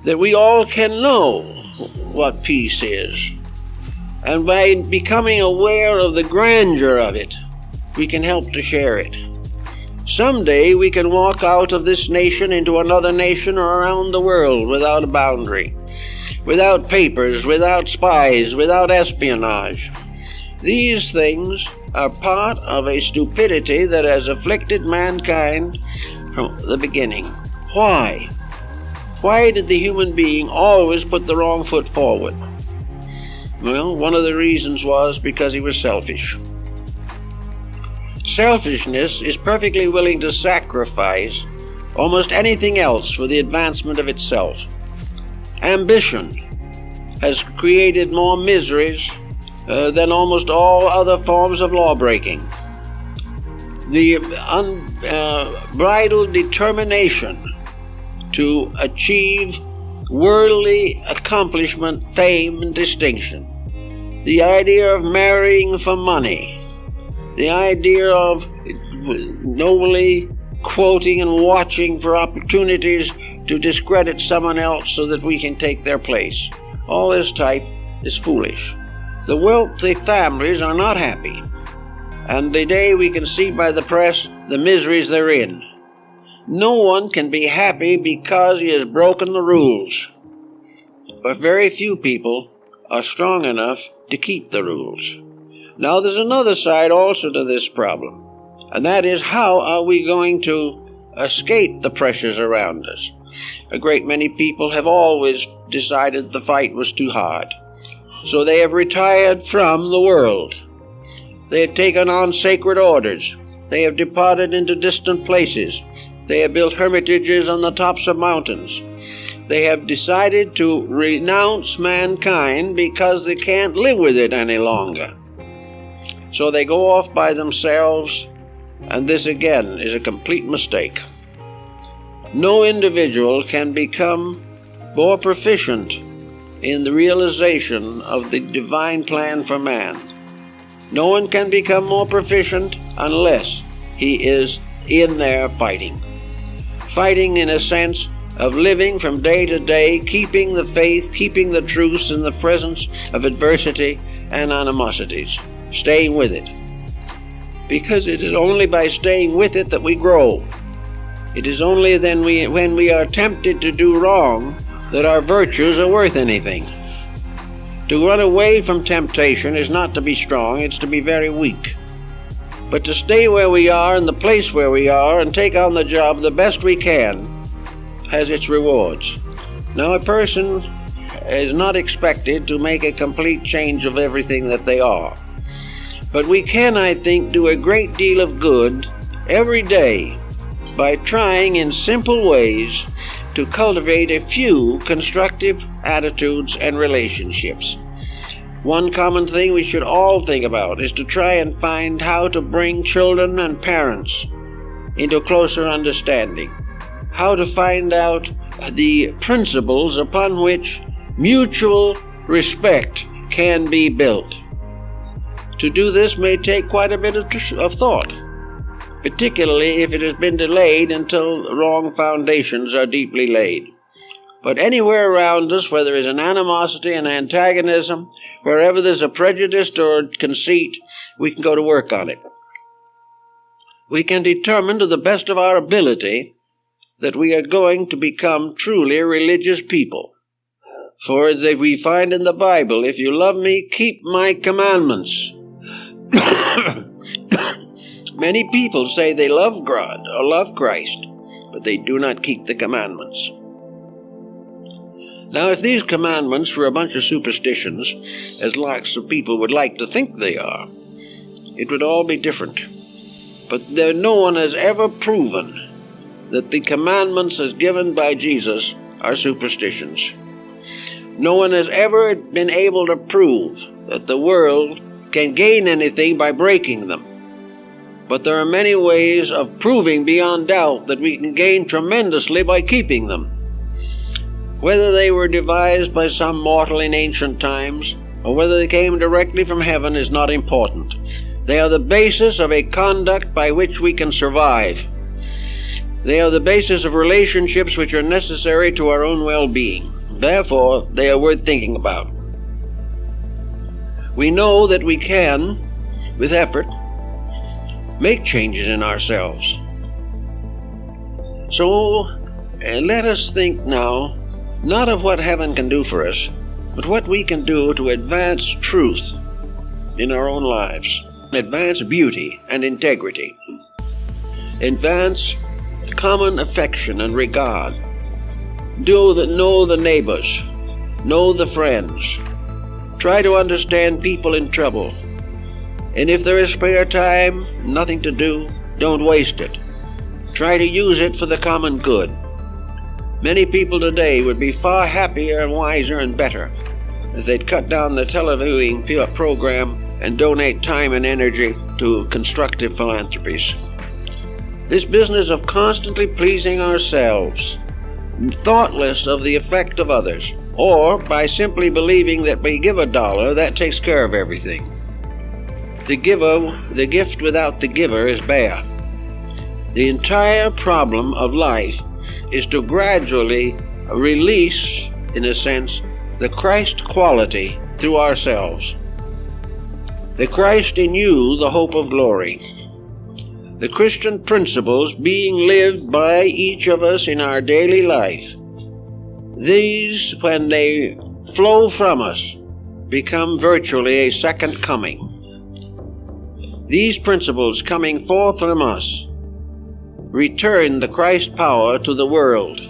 that we all can know what peace is, and by becoming aware of the grandeur of it, we can help to share it. Someday we can walk out of this nation into another nation or around the world without a boundary, without papers, without spies, without espionage. These things are part of a stupidity that has afflicted mankind from the beginning. Why? Why did the human being always put the wrong foot forward? Well, one of the reasons was because he was selfish. Selfishness is perfectly willing to sacrifice almost anything else for the advancement of itself. Ambition has created more miseries than almost all other forms of lawbreaking. The unbridled determination to achieve worldly accomplishment, fame, and distinction. The idea of marrying for money. The idea of nobly quoting and watching for opportunities to discredit someone else so that we can take their place. All this type is foolish. The wealthy families are not happy, and today we can see by the press the miseries they're in. No one can be happy because he has broken the rules, but very few people are strong enough to keep the rules. Now there's another side also to this problem. And that is, how are we going to escape the pressures around us? A great many people have always decided the fight was too hard. So they have retired from the world. They have taken on sacred orders. They have departed into distant places. They have built hermitages on the tops of mountains. They have decided to renounce mankind because they can't live with it any longer. So they go off by themselves, and this again is a complete mistake. No individual can become more proficient in the realization of the divine plan for man. No one can become more proficient unless he is in there fighting. Fighting in a sense of living from day to day, keeping the faith, keeping the truths in the presence of adversity and animosities, staying with it. Because it is only by staying with it that we grow. It is only then when we are tempted to do wrong that our virtues are worth anything. To run away from temptation is not to be strong, it's to be very weak. But to stay where we are, in the place where we are, and take on the job the best we can, has its rewards. Now, a person is not expected to make a complete change of everything that they are. But we can, I think, do a great deal of good every day by trying in simple ways to cultivate a few constructive attitudes and relationships. One common thing we should all think about is to try and find how to bring children and parents into closer understanding. How to find out the principles upon which mutual respect can be built. To do this may take quite a bit of thought, particularly if it has been delayed until the wrong foundations are deeply laid. But anywhere around us, where there is an animosity and antagonism, wherever there's a prejudice or conceit, we can go to work on it. We can determine to the best of our ability that we are going to become truly a religious people. For as we find in the Bible, if you love me, keep my commandments. Many people say they love God or love Christ, but they do not keep the commandments. Now, if these commandments were a bunch of superstitions, as lots of people would like to think they are, it would all be different. But no one has ever proven that the commandments as given by Jesus are superstitions. No one has ever been able to prove that the world can gain anything by breaking them. But there are many ways of proving beyond doubt that we can gain tremendously by keeping them. Whether they were devised by some mortal in ancient times, or whether they came directly from heaven is not important. They are the basis of a conduct by which we can survive. They are the basis of relationships which are necessary to our own well-being. Therefore, they are worth thinking about. We know that we can, with effort, make changes in ourselves. So, let us think now, not of what heaven can do for us, but what we can do to advance truth in our own lives. Advance beauty and integrity. Advance common affection and regard. Know the neighbors. Know the friends. Try to understand people in trouble. And if there is spare time, nothing to do, don't waste it. Try to use it for the common good. Many people today would be far happier and wiser and better if they'd cut down the televiewing program and donate time and energy to constructive philanthropies. This business of constantly pleasing ourselves, thoughtless of the effect of others, or by simply believing that we give $1, that takes care of everything. The gift without the giver is bare. The entire problem of life is to gradually release, in a sense, the Christ quality through ourselves. The Christ in you, the hope of glory. The Christian principles being lived by each of us in our daily life. These, when they flow from us, become virtually a second coming. These principles coming forth from us return the Christ power to the world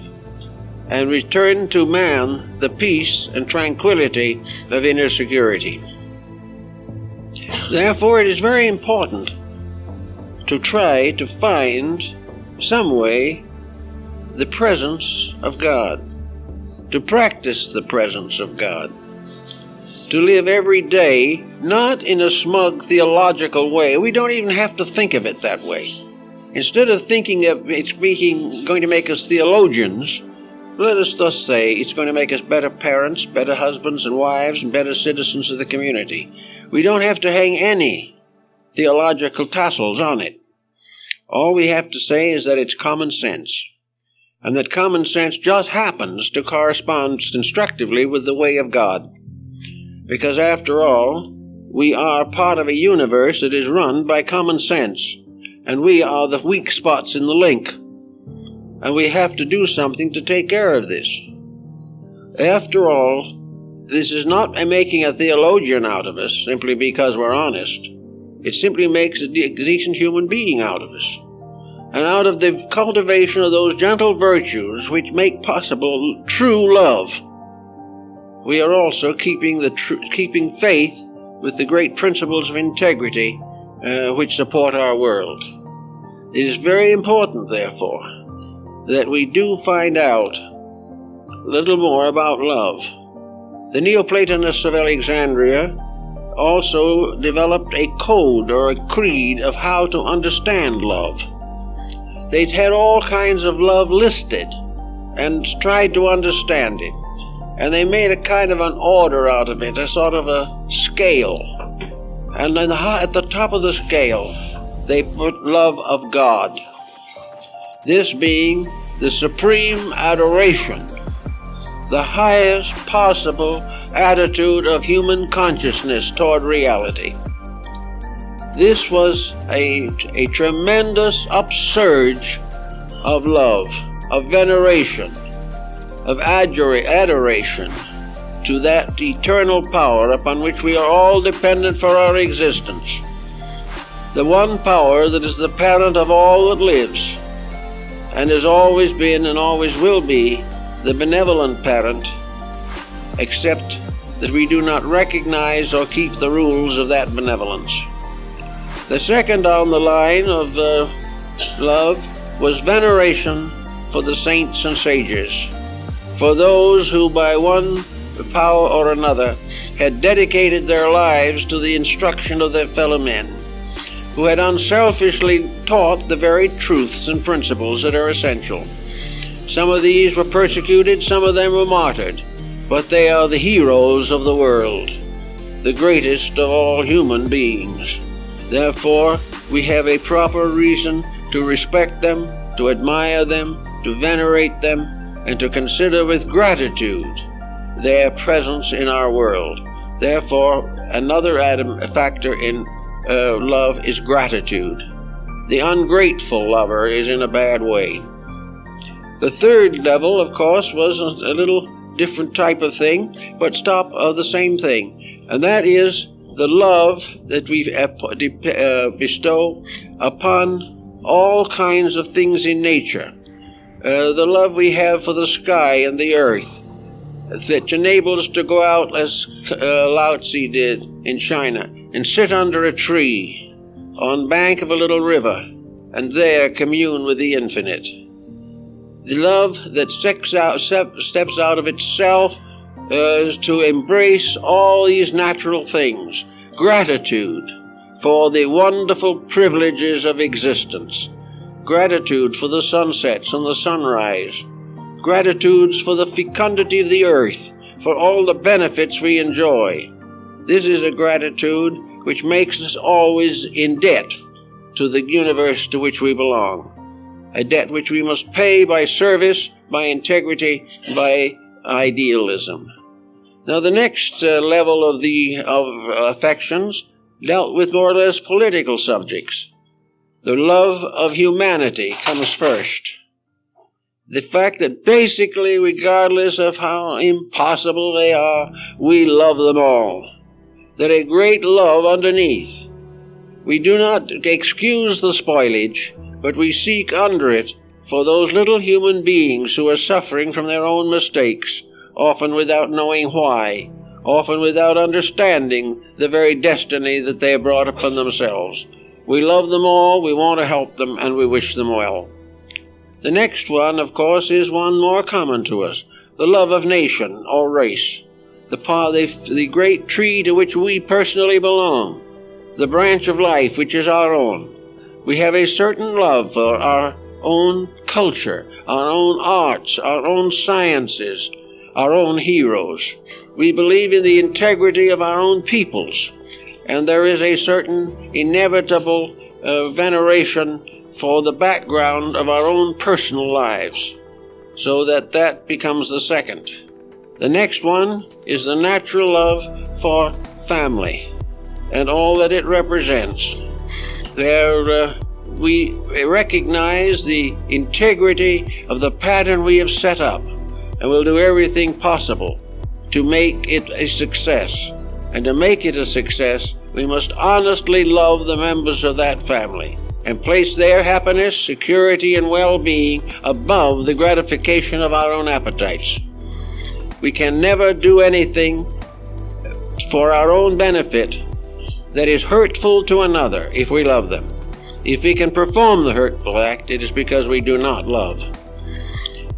and return to man the peace and tranquility of inner security. Therefore, it is very important to try to find some way the presence of God, to practice the presence of God, to live every day not in a smug theological way. We don't even have to think of it that way. Instead of thinking of it's going to make us theologians, let us thus say it's going to make us better parents, better husbands and wives, and better citizens of the community. We don't have to hang any theological tassels on it. All we have to say is that it's common sense, and that common sense just happens to correspond constructively with the way of God. Because after all, we are part of a universe that is run by common sense, and we are the weak spots in the link. And we have to do something to take care of this. After all, this is not making a theologian out of us simply because we're honest. It simply makes a decent human being out of us. And out of the cultivation of those gentle virtues which make possible true love, we are also keeping faith with the great principles of integrity which support our world. It is very important, therefore, that we do find out a little more about love. The Neoplatonists of Alexandria also developed a code or a creed of how to understand love. They had all kinds of love listed and tried to understand it. And they made a kind of an order out of it, a sort of a scale. And at the top of the scale, they put love of God. This being the supreme adoration, the highest possible attitude of human consciousness toward reality. This was a tremendous upsurge of love, of veneration, of adoration to that eternal power upon which we are all dependent for our existence. The one power that is the parent of all that lives, and has always been and always will be the benevolent parent, except that we do not recognize or keep the rules of that benevolence. The second on the line of love was veneration for the saints and sages, for those who by one power or another had dedicated their lives to the instruction of their fellow men, who had unselfishly taught the very truths and principles that are essential. Some of these were persecuted, some of them were martyred, but they are the heroes of the world, the greatest of all human beings. Therefore, we have a proper reason to respect them, to admire them, to venerate them, and to consider with gratitude their presence in our world. Therefore, another factor in love is gratitude. The ungrateful lover is in a bad way. The third level, of course, was a little different type of thing, but the same thing, and that is the love that we bestow upon all kinds of things in nature. The love we have for the sky and the earth, that enables us to go out, as Lao Tzu did in China, and sit under a tree on the bank of a little river, and there commune with the infinite. The love that steps out of itself is to embrace all these natural things. Gratitude for the wonderful privileges of existence. Gratitude for the sunsets and the sunrise. Gratitudes for the fecundity of the earth, for all the benefits we enjoy. This is a gratitude which makes us always in debt to the universe to which we belong. A debt which we must pay by service, by integrity, by idealism. Now the next level of affections dealt with more or less political subjects. The love of humanity comes first. The fact that basically, regardless of how impossible they are, we love them all. That a great love underneath We do not excuse the spoilage, but we seek under it for those little human beings who are suffering from their own mistakes, often without knowing why, often without understanding the very destiny that they have brought upon themselves. We love them all, we want to help them, and we wish them well. The next one, of course, is one more common to us, the love of nation or race, the great tree to which we personally belong, the branch of life which is our own. We have a certain love for our own culture, our own arts, our own sciences, our own heroes. We believe in the integrity of our own peoples, and there is a certain inevitable veneration for the background of our own personal lives, so that becomes the second. The next one is the natural love for family and all that it represents. We recognize the integrity of the pattern we have set up, and will do everything possible to make it a success. And to make it a success, we must honestly love the members of that family and place their happiness, security, and well-being above the gratification of our own appetites. We can never do anything for our own benefit that is hurtful to another if we love them. If we can perform the hurtful act, it is because we do not love.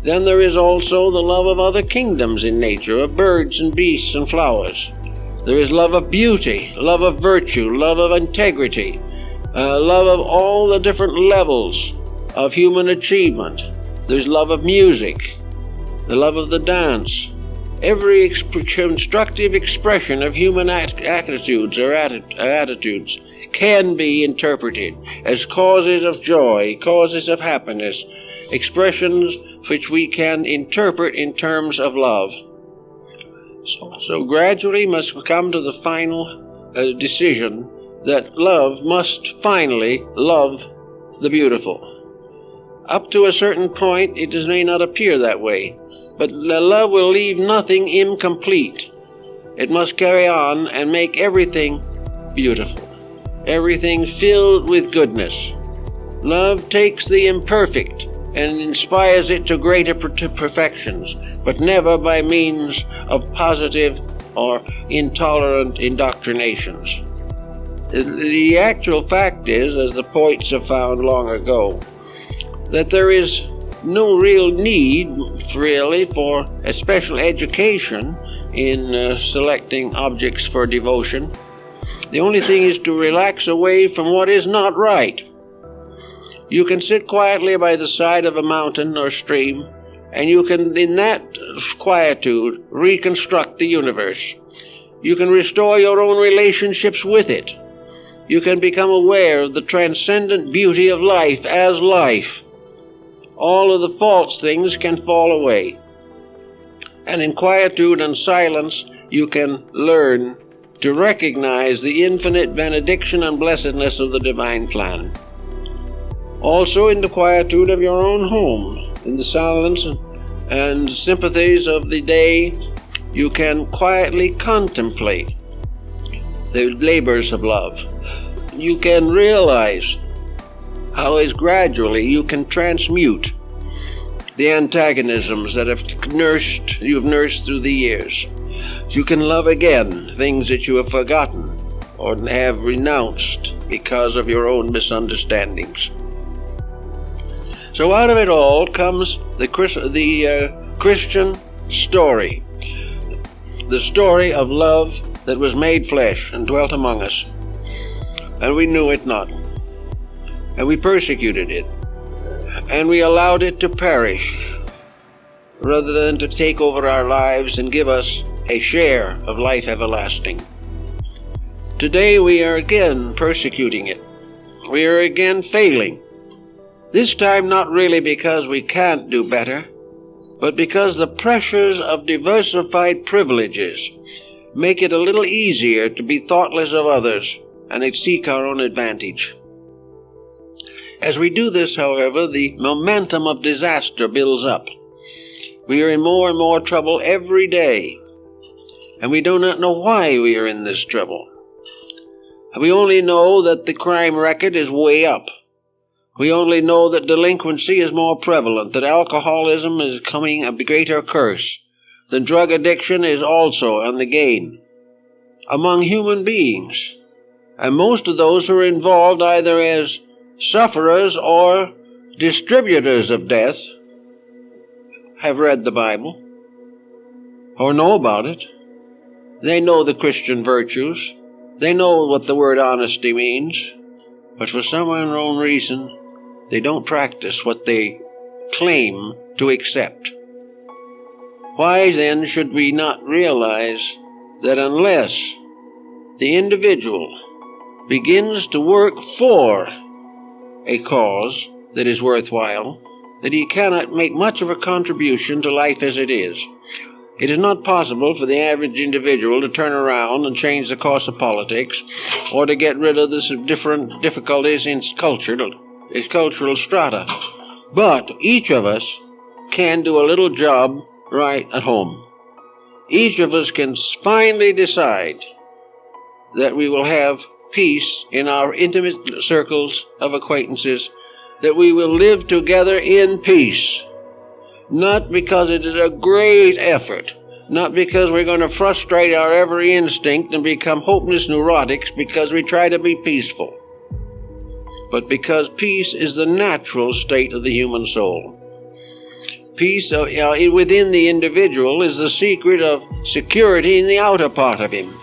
Then there is also the love of other kingdoms in nature, of birds and beasts and flowers. There is love of beauty, love of virtue, love of integrity, love of all the different levels of human achievement. There's love of music, the love of the dance. Every constructive expression of human attitudes or attitudes can be interpreted as causes of joy, causes of happiness, expressions which we can interpret in terms of love. So gradually must come to the final decision that love must finally love the beautiful. Up to a certain point, it may not appear that way, but the love will leave nothing incomplete. It must carry on and make everything beautiful, everything filled with goodness. Love takes the imperfect and inspires it to greater perfections, but never by means of positive or intolerant indoctrinations. The actual fact is, as the poets have found long ago, that there is no real need, really, for a special education in selecting objects for devotion. The only thing is to relax away from what is not right. You can sit quietly by the side of a mountain or stream, and you can, in that quietude, reconstruct the universe. You can restore your own relationships with it. You can become aware of the transcendent beauty of life as life. All of the false things can fall away. And in quietude and silence, you can learn to recognize the infinite benediction and blessedness of the divine plan. Also in the quietude of your own home, in the silence and sympathies of the day, you can quietly contemplate the labors of love. You can realize how as gradually you can transmute the antagonisms that you've nursed through the years. You can love again things that you have forgotten or have renounced because of your own misunderstandings. So out of it all comes the Christian story, the story of love that was made flesh and dwelt among us, and we knew it not, and we persecuted it, and we allowed it to perish rather than to take over our lives and give us a share of life everlasting. Today we are again persecuting it. We are again failing. This time not really because we can't do better, but because the pressures of diversified privileges make it a little easier to be thoughtless of others and seek our own advantage. As we do this, however, the momentum of disaster builds up. We are in more and more trouble every day, and we do not know why we are in this trouble. We only know that the crime record is way up. We only know that delinquency is more prevalent, that alcoholism is becoming a greater curse, that drug addiction is also on the gain among human beings. And most of those who are involved either as sufferers or distributors of death have read the Bible or know about it. They know the Christian virtues. They know what the word honesty means. But for some unknown reason, they don't practice what they claim to accept. Why then should we not realize that unless the individual begins to work for a cause that is worthwhile, that he cannot make much of a contribution to life as it is? It is not possible for the average individual to turn around and change the course of politics, or to get rid of the different difficulties in cultural strata. But each of us can do a little job right at home. Each of us can finally decide that we will have peace in our intimate circles of acquaintances, that we will live together in peace. Not because it is a great effort, not because we're going to frustrate our every instinct and become hopeless neurotics because we try to be peaceful, but because peace is the natural state of the human soul. Peace within the individual is the secret of security in the outer part of him.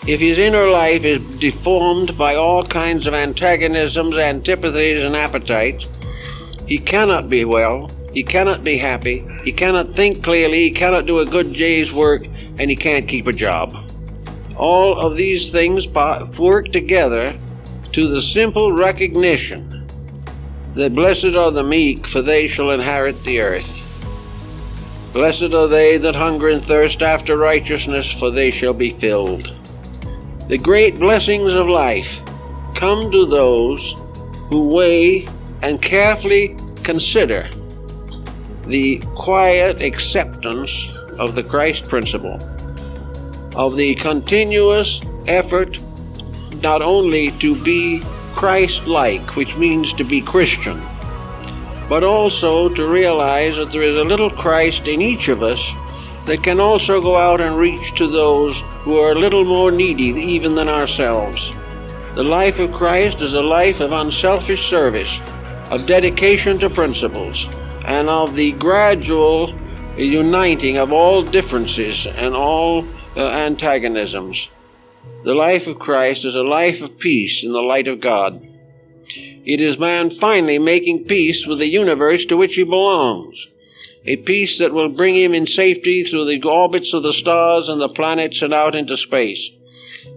If his inner life is deformed by all kinds of antagonisms, antipathies, and appetites, he cannot be well, he cannot be happy, he cannot think clearly, he cannot do a good day's work, and he can't keep a job. All of these things work together to the simple recognition that blessed are the meek, for they shall inherit the earth. Blessed are they that hunger and thirst after righteousness, for they shall be filled. The great blessings of life come to those who weigh and carefully consider the quiet acceptance of the Christ principle, of the continuous effort not only to be Christ-like, which means to be Christian, but also to realize that there is a little Christ in each of us that can also go out and reach to those who are a little more needy even than ourselves. The life of Christ is a life of unselfish service, of dedication to principles, and of the gradual uniting of all differences and all antagonisms. The life of Christ is a life of peace in the light of God. It is man finally making peace with the universe to which he belongs, a peace that will bring him in safety through the orbits of the stars and the planets and out into space.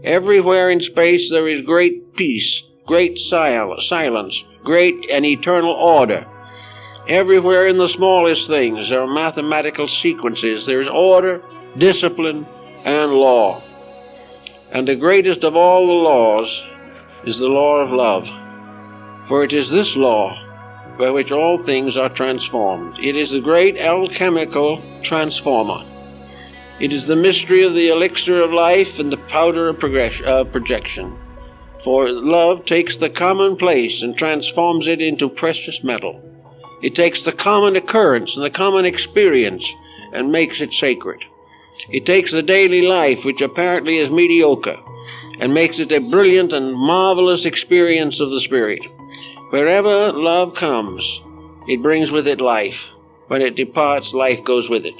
Everywhere in space there is great peace, great silence, great and eternal order. Everywhere in the smallest things there are mathematical sequences. There is order, discipline, and law. And the greatest of all the laws is the law of love. For it is this law by which all things are transformed. It is the great alchemical transformer. It is the mystery of the elixir of life and the powder of projection. For love takes the commonplace and transforms it into precious metal. It takes the common occurrence and the common experience and makes it sacred. It takes the daily life, which apparently is mediocre, and makes it a brilliant and marvelous experience of the Spirit. Wherever love comes, it brings with it life. When it departs, life goes with it.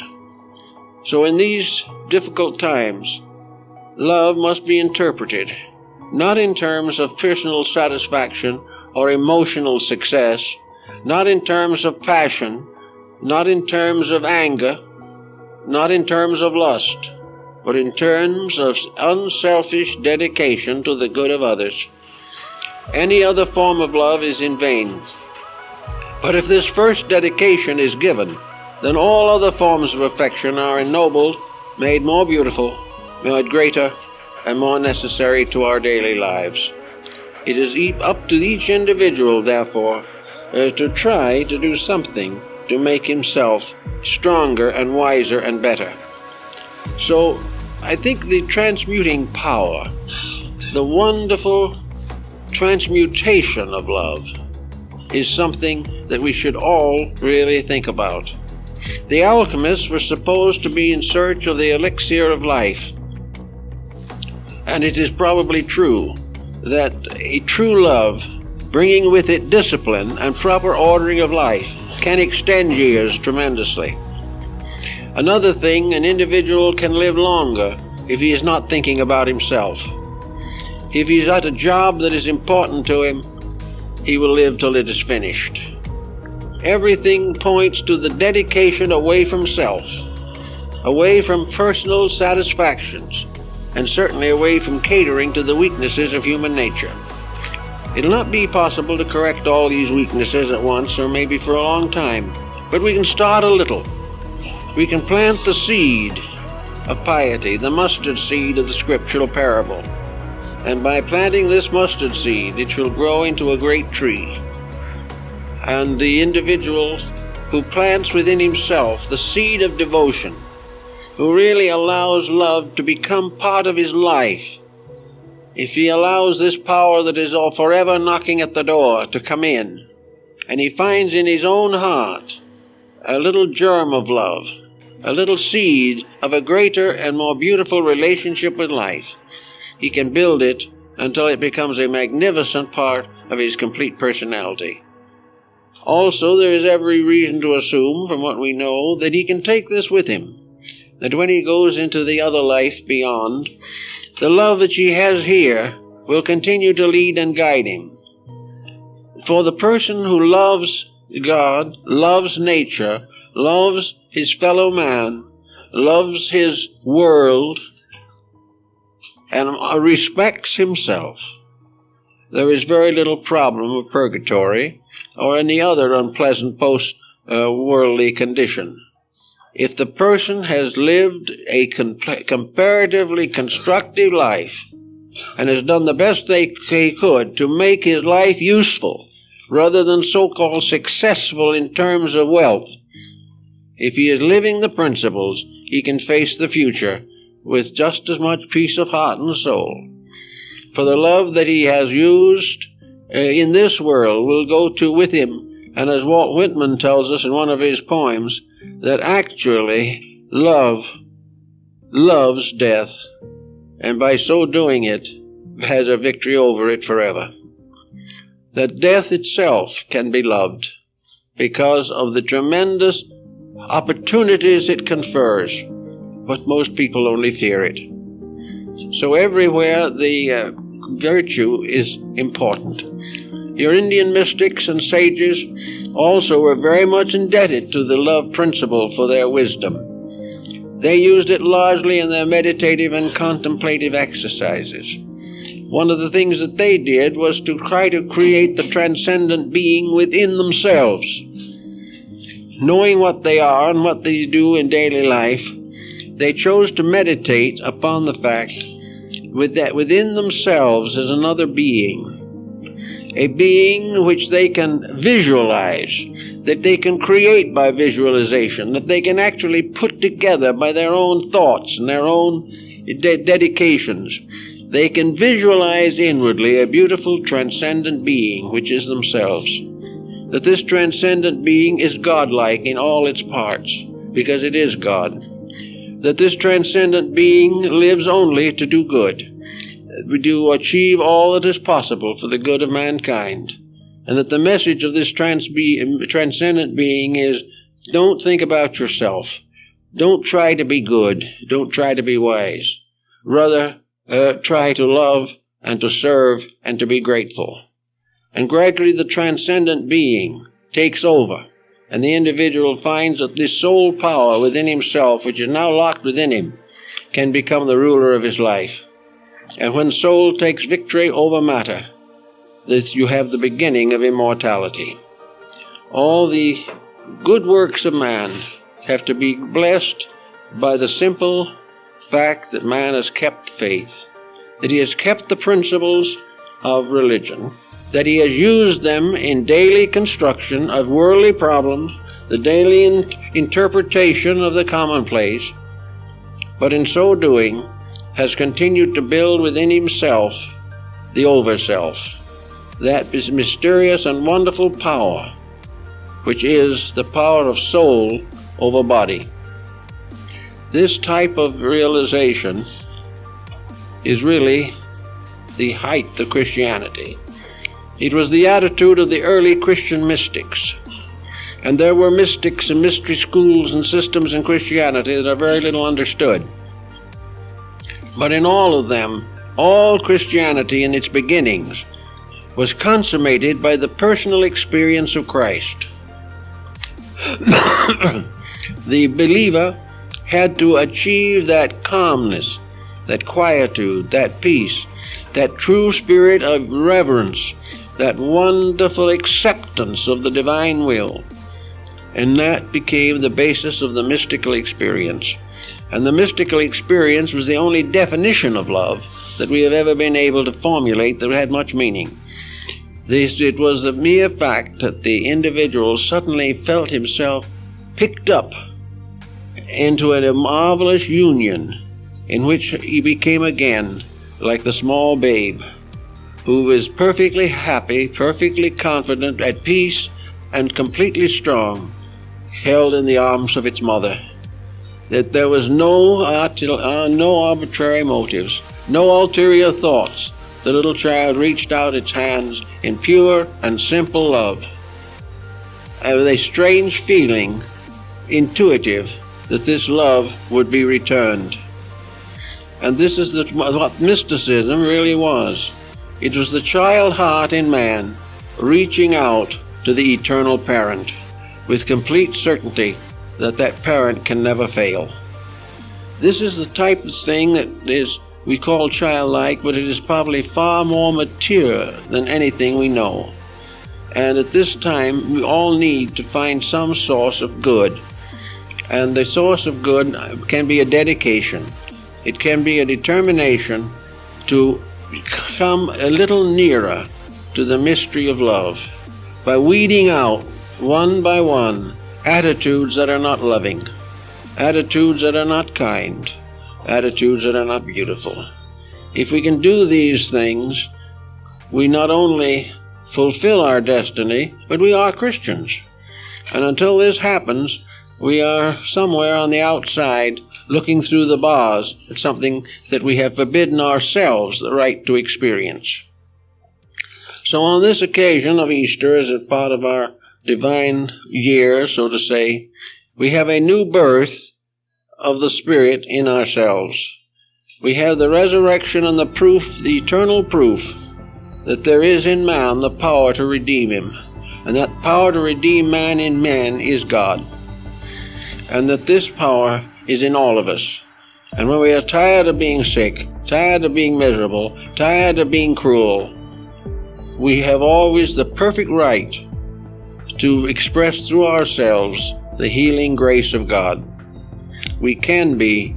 So in these difficult times, love must be interpreted, not in terms of personal satisfaction or emotional success, not in terms of passion, not in terms of anger, not in terms of lust, but in terms of unselfish dedication to the good of others. Any other form of love is in vain. But if this first dedication is given, then all other forms of affection are ennobled, made more beautiful, made greater, and more necessary to our daily lives. It is up to each individual, therefore, to try to do something to make himself stronger and wiser and better. So I think the transmuting power the wonderful transmutation of love is something that we should all really think about. The alchemists were supposed to be in search of the elixir of life. And it is probably true that a true love, bringing with it discipline and proper ordering of life, can extend years tremendously. Another thing, an individual can live longer if he is not thinking about himself. If he's at a job that is important to him, he will live till it is finished. Everything points to the dedication away from self, away from personal satisfactions, and certainly away from catering to the weaknesses of human nature. It'll not be possible to correct all these weaknesses at once, or maybe for a long time, but we can start a little. We can plant the seed of piety, the mustard seed of the scriptural parable. And by planting this mustard seed, it will grow into a great tree. And the individual who plants within himself the seed of devotion, who really allows love to become part of his life, if he allows this power that is all forever knocking at the door to come in, and he finds in his own heart a little germ of love, a little seed of a greater and more beautiful relationship with life, he can build it until it becomes a magnificent part of his complete personality. Also, there is every reason to assume, from what we know, that he can take this with him, that when he goes into the other life beyond, the love that he has here will continue to lead and guide him. For the person who loves God, loves nature, loves his fellow man, loves his world, and respects himself, there is very little problem of purgatory or any other unpleasant post-worldly condition. If the person has lived a comparatively constructive life and has done the best he could to make his life useful rather than so-called successful in terms of wealth, if he is living the principles, he can face the future with just as much peace of heart and soul. For the love that he has used in this world will go to with him, and as Walt Whitman tells us in one of his poems, that actually love loves death, and by so doing it has a victory over it forever. That death itself can be loved because of the tremendous opportunities it confers, but most people only fear it. So everywhere the virtue is important. Your Indian mystics and sages also were very much indebted to the love principle for their wisdom. They used it largely in their meditative and contemplative exercises. One of the things that they did was to try to create the transcendent being within themselves. Knowing what they are and what they do in daily life, they chose to meditate upon the fact that within themselves is another being, a being which they can visualize, that they can create by visualization, that they can actually put together by their own thoughts and their own dedications. They can visualize inwardly a beautiful transcendent being which is themselves. That this transcendent being is godlike in all its parts, because it is God. That this transcendent being lives only to do good, to achieve all that is possible for the good of mankind. And that the message of this transcendent being is, don't think about yourself. Don't try to be good. Don't try to be wise. Rather, try to love and to serve and to be grateful. And gradually the transcendent being takes over, and the individual finds that this soul power within himself, which is now locked within him, can become the ruler of his life. And when soul takes victory over matter, that you have the beginning of immortality. All the good works of man have to be blessed by the simple fact that man has kept faith, that he has kept the principles of religion, that he has used them in daily construction of worldly problems, the daily interpretation of the commonplace, but in so doing has continued to build within himself the overself, that is mysterious and wonderful power, which is the power of soul over body. This type of realization is really the height of Christianity. It was the attitude of the early Christian mystics. And there were mystics and mystery schools and systems in Christianity that are very little understood. But in all of them, all Christianity in its beginnings was consummated by the personal experience of Christ. The believer had to achieve that calmness, that quietude, that peace, that true spirit of reverence, that wonderful acceptance of the divine will. And that became the basis of the mystical experience. And the mystical experience was the only definition of love that we have ever been able to formulate that had much meaning. It was the mere fact that the individual suddenly felt himself picked up into a marvelous union in which he became again like the small babe who was perfectly happy, perfectly confident, at peace, and completely strong, held in the arms of its mother. That there was no arbitrary motives, no ulterior thoughts. The little child reached out its hands in pure and simple love, and with a strange feeling, intuitive, that this love would be returned. And this is what mysticism really was. It was the child heart in man reaching out to the eternal parent with complete certainty that that parent can never fail. This is the type of thing that we call childlike, but it is probably far more mature than anything we know. And at this time, we all need to find some source of good. And the source of good can be a dedication. It can be a determination to come a little nearer to the mystery of love by weeding out, one by one, attitudes that are not loving, attitudes that are not kind, attitudes that are not beautiful. If we can do these things, we not only fulfill our destiny, but we are Christians. And until this happens, we are somewhere on the outside looking through the bars at something that we have forbidden ourselves the right to experience. So on this occasion of Easter, as a part of our divine year, so to say, we have a new birth of the Spirit in ourselves. We have the resurrection and the proof, the eternal proof, that there is in man the power to redeem him. And that power to redeem man in man is God. And that this power is in all of us. And when we are tired of being sick, tired of being miserable, tired of being cruel, we have always the perfect right to express through ourselves the healing grace of God. We can be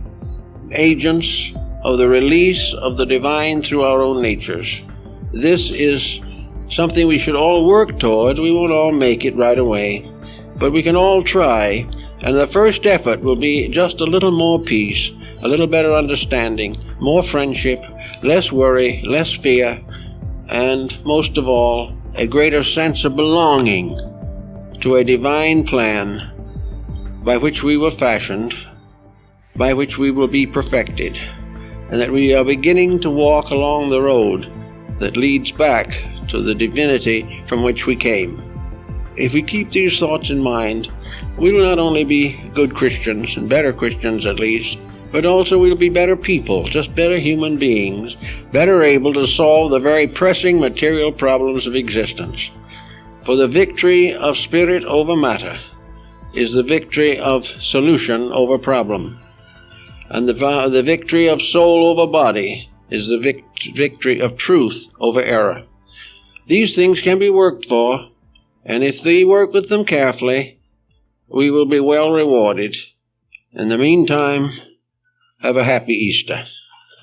agents of the release of the divine through our own natures. This is something we should all work towards. We won't all make it right away, but we can all try. And the first effort will be just a little more peace, a little better understanding, more friendship, less worry, less fear, and most of all, a greater sense of belonging to a divine plan by which we were fashioned, by which we will be perfected, and that we are beginning to walk along the road that leads back to the divinity from which we came. If we keep these thoughts in mind, we will not only be good Christians, and better Christians at least, but also we'll be better people, just better human beings, better able to solve the very pressing material problems of existence. For the victory of spirit over matter is the victory of solution over problem. And the victory of soul over body is the victory of truth over error. These things can be worked for, and if we work with them carefully, we will be well rewarded. In the meantime, have a happy Easter.